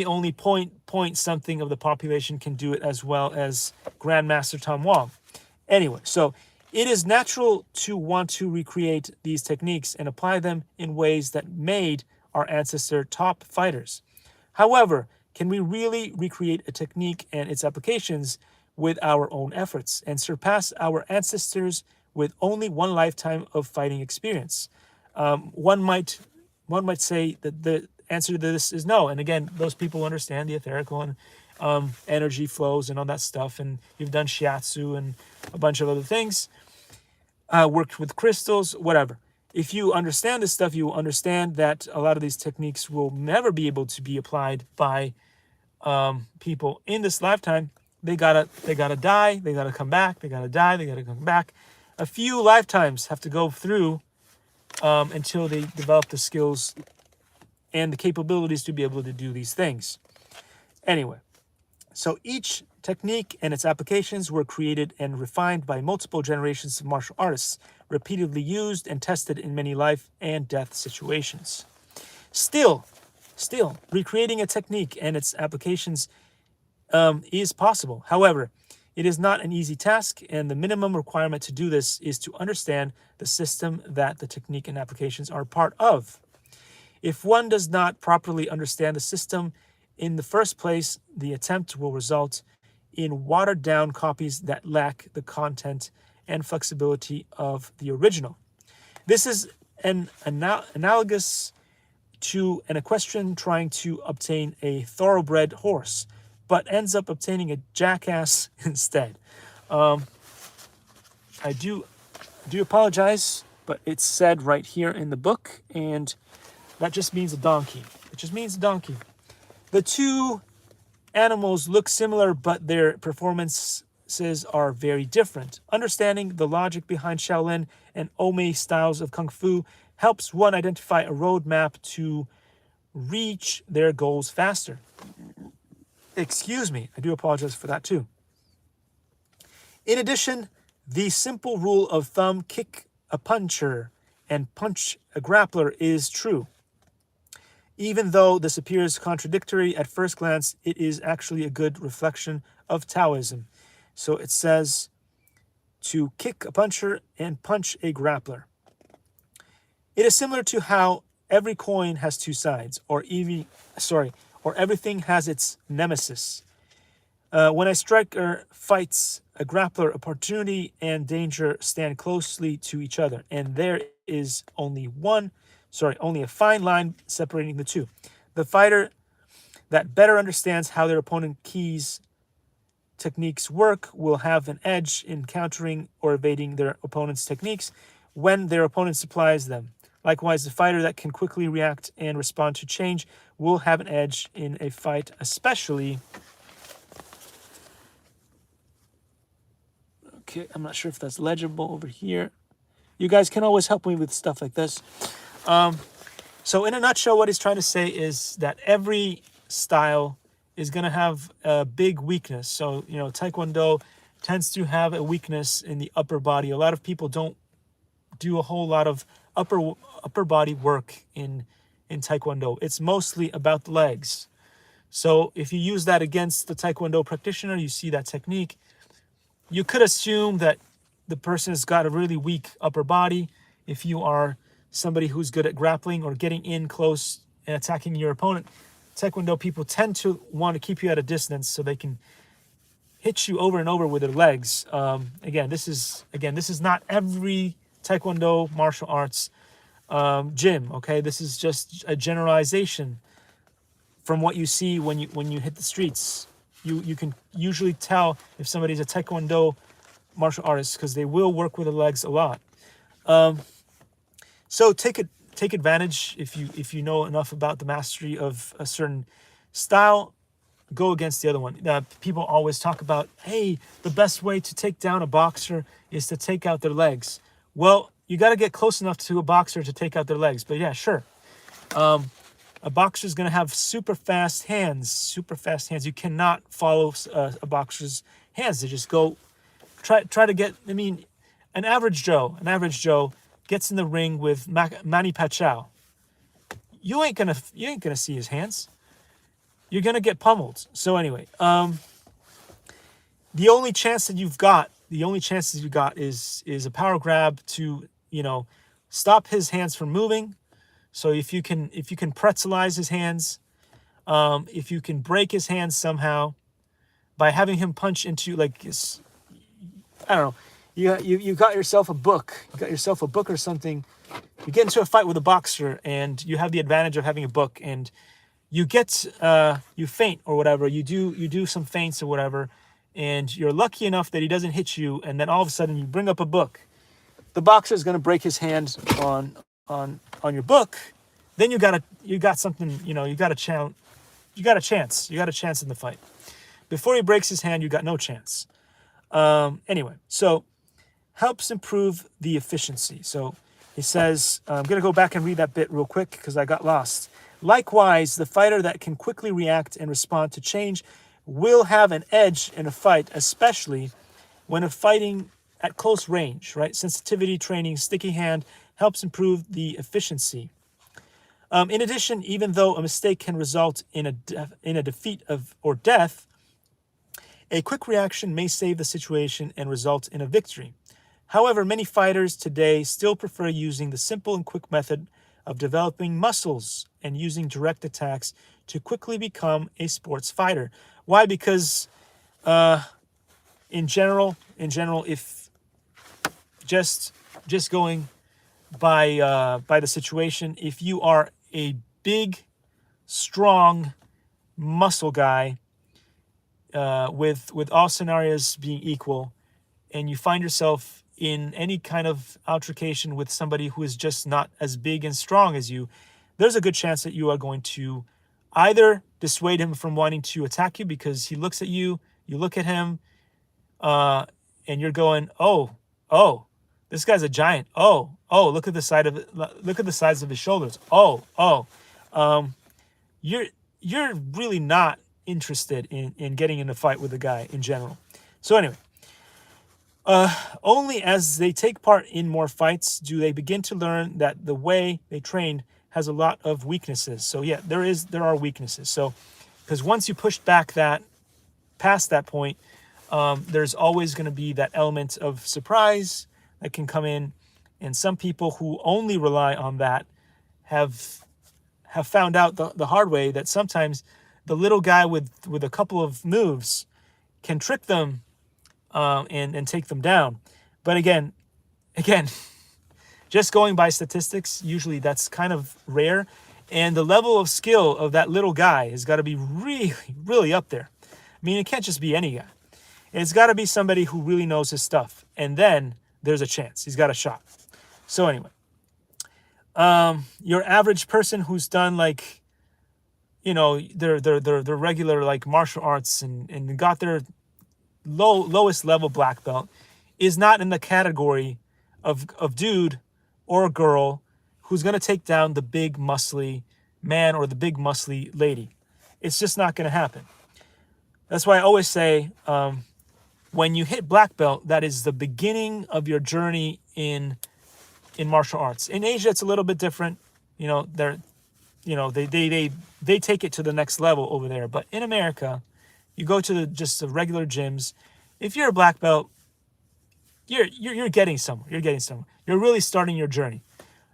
only point something of the population can do it as well as Grandmaster Tom Wong. Anyway, so it is natural to want to recreate these techniques and apply them in ways that made our ancestor top fighters. However, can we really recreate a technique and its applications with our own efforts and surpass our ancestors with only one lifetime of fighting experience? One might say that the answer to this is no. And again, those people understand the etherical and energy flows and all that stuff. And you've done shiatsu and a bunch of other things, worked with crystals, whatever. If you understand this stuff, you will understand that a lot of these techniques will never be able to be applied by people in this lifetime. They gotta die, they gotta come back, they gotta die, they gotta come back. A few lifetimes have to go through until they develop the skills and the capabilities to be able to do these things. Anyway, so each technique and its applications were created and refined by multiple generations of martial artists, repeatedly used and tested in many life and death situations. Still, recreating a technique and its applications is possible. However, it is not an easy task, and the minimum requirement to do this is to understand the system that the technique and applications are part of. If one does not properly understand the system in the first place, the attempt will result in watered-down copies that lack the content and flexibility of the original. This is analogous to an equestrian trying to obtain a thoroughbred horse, but ends up obtaining a jackass instead. I do apologize, but it's said right here in the book, and that just means a donkey. It just means a donkey. The two animals look similar, but their performances are very different. Understanding the logic behind Shaolin and Ome styles of Kung Fu helps one identify a roadmap to reach their goals faster. Excuse me, I do apologize for that too. In addition, the simple rule of thumb, kick a puncher and punch a grappler, is true. Even though this appears contradictory at first glance, it is actually a good reflection of Taoism. So it says to kick a puncher and punch a grappler. It is similar to how every coin has two sides, or everything has its nemesis. When a striker fights a grappler, opportunity and danger stand closely to each other, and there is only a fine line separating the two. The fighter that better understands how their opponent's techniques work will have an edge in countering or evading their opponent's techniques when their opponent supplies them. Likewise, the fighter that can quickly react and respond to change will have an edge in a fight, especially... Okay, I'm not sure if that's legible over here. You guys can always help me with stuff like this. So in a nutshell, what he's trying to say is that every style is going to have a big weakness. So, Taekwondo tends to have a weakness in the upper body. A lot of people don't do a whole lot of upper body work in Taekwondo. It's mostly about the legs. So if you use that against the Taekwondo practitioner, you see that technique, you could assume that the person has got a really weak upper body. If you are somebody who's good at grappling or getting in close and attacking your opponent, Taekwondo people tend to want to keep you at a distance so they can hit you over and over with their legs. This is not every Taekwondo martial arts gym. Okay, this is just a generalization from what you see when you hit the streets. You can usually tell if somebody's a Taekwondo martial artist because they will work with the legs a lot. So take advantage if you know enough about the mastery of a certain style. Go against the other one. People always talk about, hey, the best way to take down a boxer is to take out their legs. Well, you got to get close enough to a boxer to take out their legs. But yeah, sure. A boxer is going to have super fast hands. You cannot follow a boxer's hands. They just go try to get. I mean, an average Joe gets in the ring with Manny Pacquiao. You ain't gonna see his hands. You're gonna get pummeled. So anyway, the only chance that you've got is a power grab to stop his hands from moving. So if you can pretzelize his hands, if you can break his hands somehow by having him punch into I don't know. You got yourself a book. You got yourself a book or something. You get into a fight with a boxer, and you have the advantage of having a book, and you faint or whatever. You do some feints or whatever, and you're lucky enough that he doesn't hit you, and then all of a sudden you bring up a book. The boxer is going to break his hand on your book. Then you got something. You got a chance. You got a chance in the fight. Before he breaks his hand, you got no chance. Anyway, so helps improve the efficiency. So he says, I'm going to go back and read that bit real quick because I got lost. Likewise, the fighter that can quickly react and respond to change will have an edge in a fight, especially when fighting at close range, right? Sensitivity training, sticky hand helps improve the efficiency. In addition, even though a mistake can result in a defeat or death, a quick reaction may save the situation and result in a victory. However, many fighters today still prefer using the simple and quick method of developing muscles and using direct attacks to quickly become a sports fighter. Why? Because in general, if just going by the situation, if you are a big, strong muscle guy, with all scenarios being equal, and you find yourself in any kind of altercation with somebody who is just not as big and strong as you, there's a good chance that you are going to either dissuade him from wanting to attack you because he looks at you, you look at him, and you're going, oh, this guy's a giant. Oh, look at the size of his shoulders. You're really not interested in getting in a fight with a guy in general. So anyway, only as they take part in more fights do they begin to learn that the way they trained has a lot of weaknesses. So yeah, there are weaknesses. So because once you push back past that point, there's always going to be that element of surprise that can come in, and some people who only rely on that have found out the hard way that sometimes the little guy with a couple of moves can trick them and take them down. But again, just going by statistics, usually that's kind of rare, and the level of skill of that little guy has got to be really, really up there. I mean, it can't just be any guy. It's got to be somebody who really knows his stuff, and then there's a chance. He's got a shot. So anyway, your average person who's done like, their regular like martial arts and got their lowest level black belt is not in the category of dude or girl who's going to take down the big muscly man or the big muscly lady. It's just not going to happen. That's why I always say, when you hit black belt, that is the beginning of your journey in martial arts. In Asia, it's a little bit different. They take it to the next level over there. But in America, you go to just the regular gyms. If you're a black belt, you're getting somewhere. You're really starting your journey.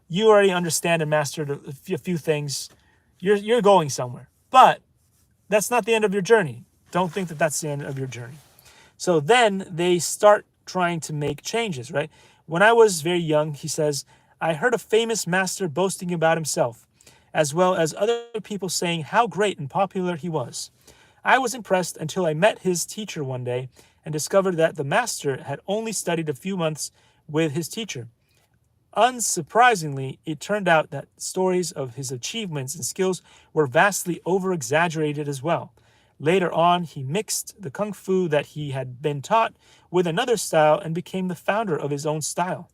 You already understand and mastered a few things. You're going somewhere. But that's not the end of your journey. Don't think that that's the end of your journey. So then they start trying to make changes, right? When I was very young, he says, I heard a famous master boasting about himself, as well as other people saying how great and popular he was. I was impressed until I met his teacher one day and discovered that the master had only studied a few months with his teacher. Unsurprisingly, it turned out that stories of his achievements and skills were vastly over-exaggerated as well. Later on, he mixed the kung fu that he had been taught with another style and became the founder of his own style.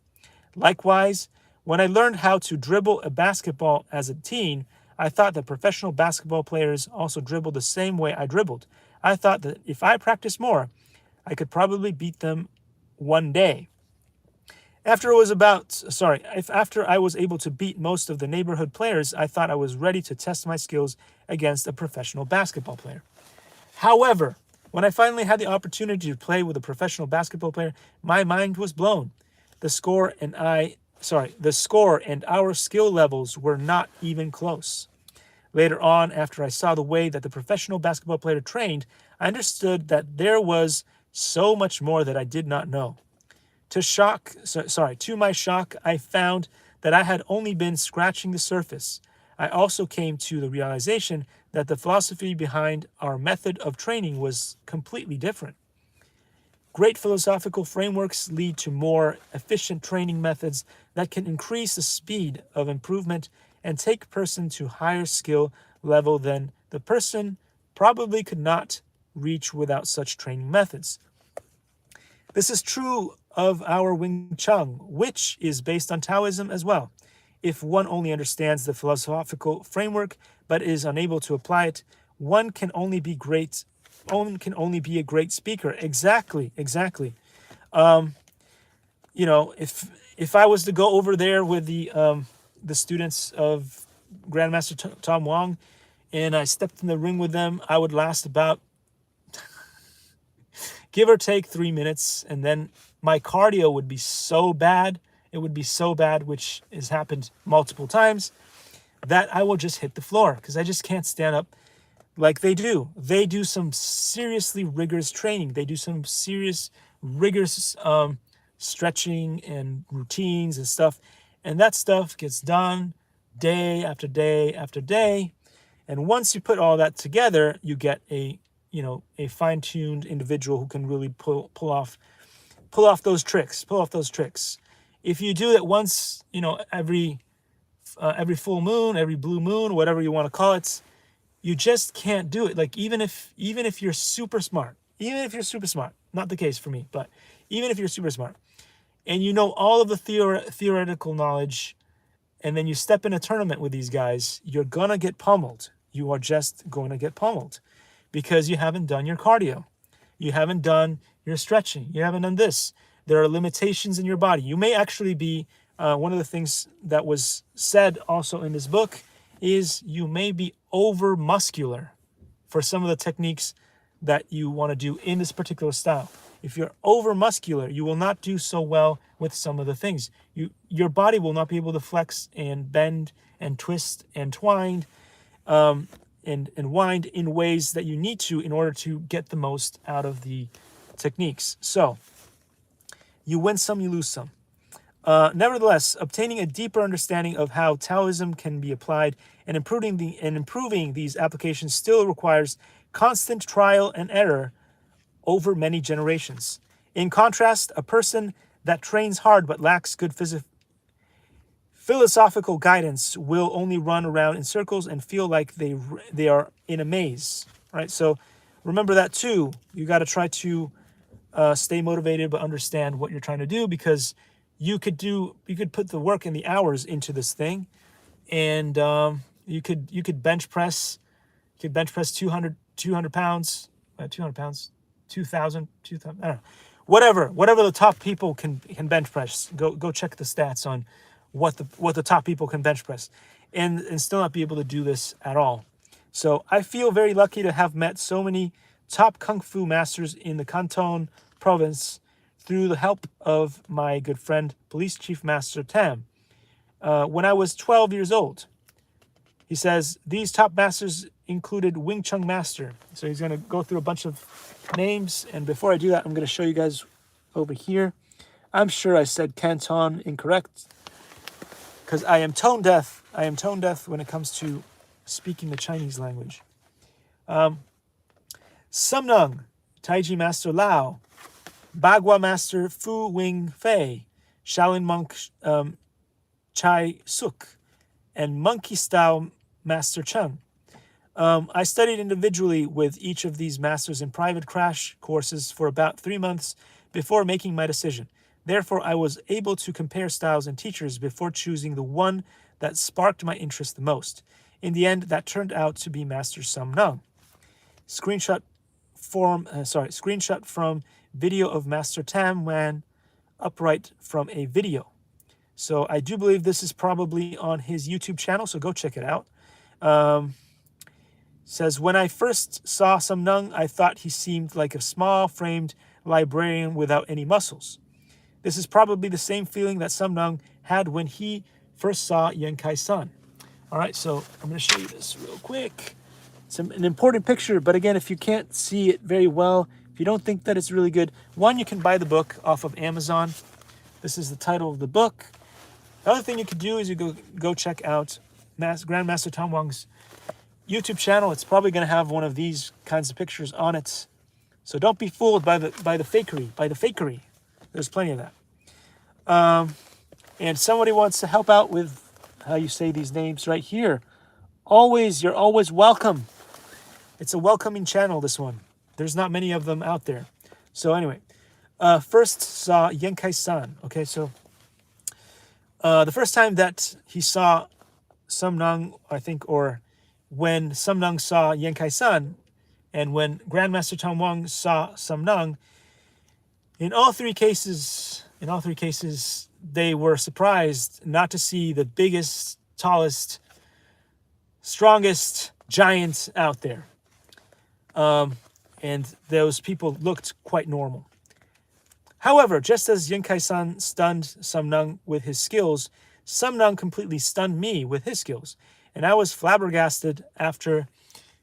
Likewise, when I learned how to dribble a basketball as a teen, I thought that professional basketball players also dribbled the same way I dribbled. I thought that if I practiced more, I could probably beat them one day. After I was able to beat most of the neighborhood players, I thought I was ready to test my skills against a professional basketball player. However, when I finally had the opportunity to play with a professional basketball player, my mind was blown. The score and our skill levels were not even close. Later on, after I saw the way that the professional basketball player trained, I understood that there was so much more that I did not know. To my shock, I found that I had only been scratching the surface. I also came to the realization that the philosophy behind our method of training was completely different. Great philosophical frameworks lead to more efficient training methods that can increase the speed of improvement and take a person to higher skill level than the person probably could not reach without such training methods. This is true of our Wing Chun, which is based on Taoism as well. If one only understands the philosophical framework but is unable to apply it, one can only be a great speaker. Exactly. If I was to go over there with the students of Grandmaster Tom Wong, and I stepped in the ring with them, I would last about, give or take, 3 minutes, and then my cardio would be so bad, it would be so bad, which has happened multiple times, that I will just hit the floor because I just can't stand up like they do. They do some seriously rigorous training. They do some serious, rigorous stretching and routines and stuff. And that stuff gets done day after day after day. And once you put all that together, you get a fine-tuned individual who can really pull off those tricks. If you do it once, every full moon, every blue moon, whatever you want to call it, you just can't do it. Like even if you're super smart, not the case for me, but even if you're super smart and you know all of the theoretical knowledge, and then you step in a tournament with these guys, you're gonna get pummeled. You are just going to get pummeled because you haven't done your cardio. You haven't done your stretching. You haven't done this. There are limitations in your body. You may actually be, one of the things that was said also in this book is you may be over muscular for some of the techniques that you want to do in this particular style. If you're over muscular, you will not do so well with some of the things. Your body will not be able to flex and bend and twist and twine and wind in ways that you need to in order to get the most out of the techniques. So you win some, you lose some. Nevertheless, obtaining a deeper understanding of how Taoism can be applied and improving these applications still requires constant trial and error over many generations. In contrast, a person that trains hard but lacks good philosophical guidance will only run around in circles and feel like they are in a maze. Right? So remember that too. You got to try to stay motivated but understand what you're trying to do, because you could put the work and the hours into this thing, and you could bench press 200 pounds, 2,000, I don't know, whatever the top people can bench press. Go check the stats on what the top people can bench press, and still not be able to do this at all. So I feel very lucky to have met so many top kung fu masters in the Canton province through the help of my good friend, Police Chief Master Tam. When I was 12 years old, he says, these top masters included Wing Chun Master. So he's going to go through a bunch of names. And before I do that, I'm going to show you guys over here. I'm sure I said Canton incorrect because I am tone deaf. I am tone deaf when it comes to speaking the Chinese language. Sumnung, Taiji Master Lao, Bagua Master Fu Wing Fei, Shaolin Monk Chai Suk, and Monkey Style Master Chun. I studied individually with each of these masters in private crash courses for about 3 months before making my decision. Therefore, I was able to compare styles and teachers before choosing the one that sparked my interest the most. In the end, that turned out to be Master Sum Nung. Screenshot from video of Master Tam Wan upright from a video. So I do believe this is probably on his YouTube channel, so go check it out. Says, when I first saw Sum Nung, I thought he seemed like a small-framed librarian without any muscles. This is probably the same feeling that Sum Nung had when he first saw Yen Kai-san. All right, so I'm going to show you this real quick. It's an important picture, but again, if you can't see it very well, if you don't think that it's really good, one, you can buy the book off of Amazon. This is the title of the book. The other thing you could do is you go check out Grandmaster Tom Wong's YouTube channel. It's probably going to have one of these kinds of pictures on it. So don't be fooled by the fakery. There's plenty of that. And somebody wants to help out with how you say these names right here. You're always welcome. It's a welcoming channel, this one. There's not many of them out there. So anyway, first saw Yen Kai-san. Okay, so the first time that he saw Sum Nung, I think, or when Sum Nung saw Yen Kai-san, and when Grandmaster Tom Wong saw Sum Nung, in all three cases, they were surprised not to see the biggest, tallest, strongest giant out there. And those people looked quite normal. However, just as Yunkai-san stunned Sumnung with his skills, Sumnung completely stunned me with his skills, and I was flabbergasted after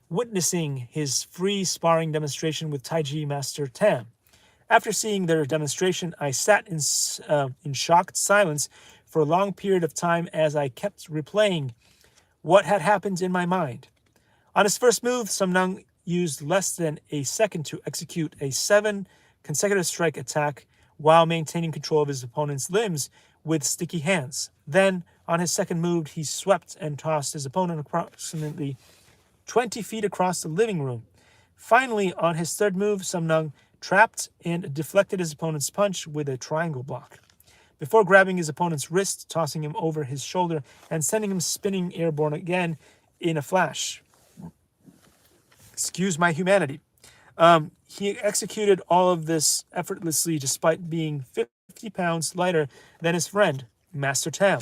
witnessing his free sparring demonstration with Taiji Master Tam. After seeing their demonstration, I sat in shocked silence for a long period of time as I kept replaying what had happened in my mind. On his first move, Sumnung used less than a second to execute a 7 consecutive strike attack while maintaining control of his opponent's limbs with sticky hands. Then, on his second move, he swept and tossed his opponent approximately 20 feet across the living room. Finally, on his third move, Sumnung trapped and deflected his opponent's punch with a triangle block, before grabbing his opponent's wrist, tossing him over his shoulder, and sending him spinning airborne again in a flash. Excuse my humanity. He executed all of this effortlessly despite being 50 pounds lighter than his friend, Master Tam.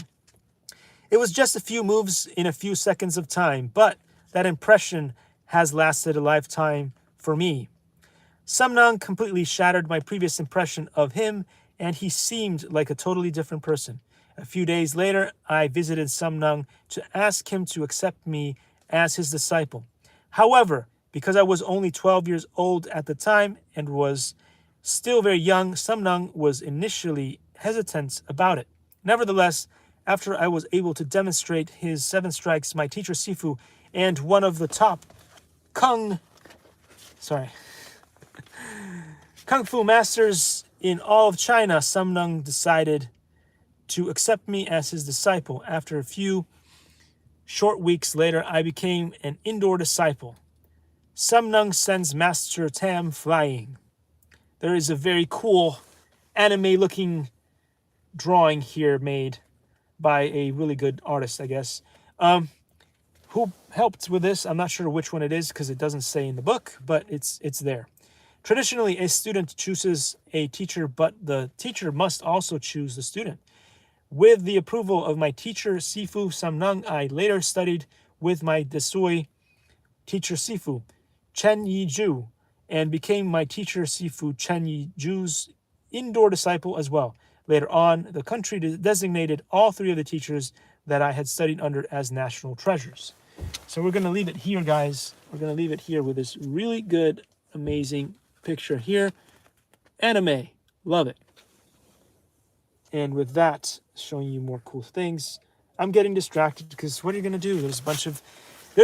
It was just a few moves in a few seconds of time, but that impression has lasted a lifetime for me. Sumnung completely shattered my previous impression of him, and he seemed like a totally different person. A few days later, I visited Sumnung to ask him to accept me as his disciple. However, because I was only 12 years old at the time and was still very young, Sumnung was initially hesitant about it. Nevertheless, after I was able to demonstrate his 7 strikes, my teacher Sifu and one of the top Kung Fu masters in all of China, Sumnung decided to accept me as his disciple. After a few short weeks later, I became an indoor disciple. Sumnung sends Master Tam flying. There is a very cool anime-looking drawing here made by a really good artist, I guess. Who helped with this? I'm not sure which one it is because it doesn't say in the book, but it's there. Traditionally, a student chooses a teacher, but the teacher must also choose the student. With the approval of my teacher, Sifu Sumnung, I later studied with my Desui teacher Sifu, Chen Yi-ju, and became my teacher Sifu Chen Yi-ju's indoor disciple as well. Later on, the country designated all 3 of the teachers that I had studied under as national treasures. So we're going to leave it here, guys. We're going to leave it here with this really good, amazing picture here. Anime. Love it. And with that, showing you more cool things. I'm getting distracted because what are you going to do? There's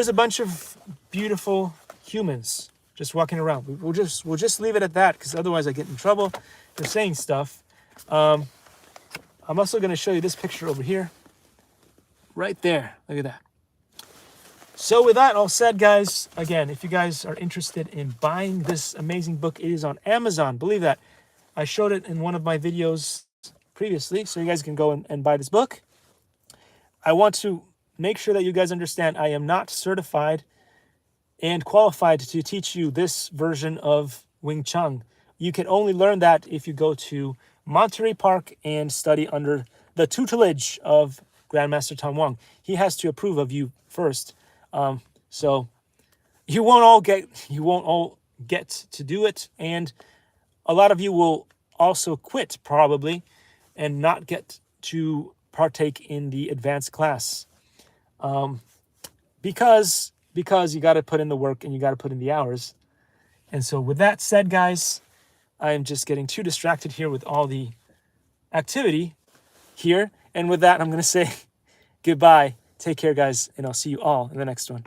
a bunch of beautiful humans just walking around. We'll just leave it at that because otherwise I get in trouble for saying stuff. I'm also going to show you this picture over here. Right there. Look at that. So with that all said, guys, again, if you guys are interested in buying this amazing book, it is on Amazon. Believe that. I showed it in one of my videos previously, so you guys can go and buy this book. I want to make sure that you guys understand I am not certified and qualified to teach you this version of Wing Chun. You can only learn that if you go to Monterey Park and study under the tutelage of Grandmaster Tom Wong. He has to approve of you first. So you won't all get to do it, and a lot of you will also quit probably and not get to partake in the advanced class. Because you got to put in the work and you got to put in the hours. And so with that said, guys, I am just getting too distracted here with all the activity here. And with that, I'm going to say goodbye. Take care, guys, and I'll see you all in the next one.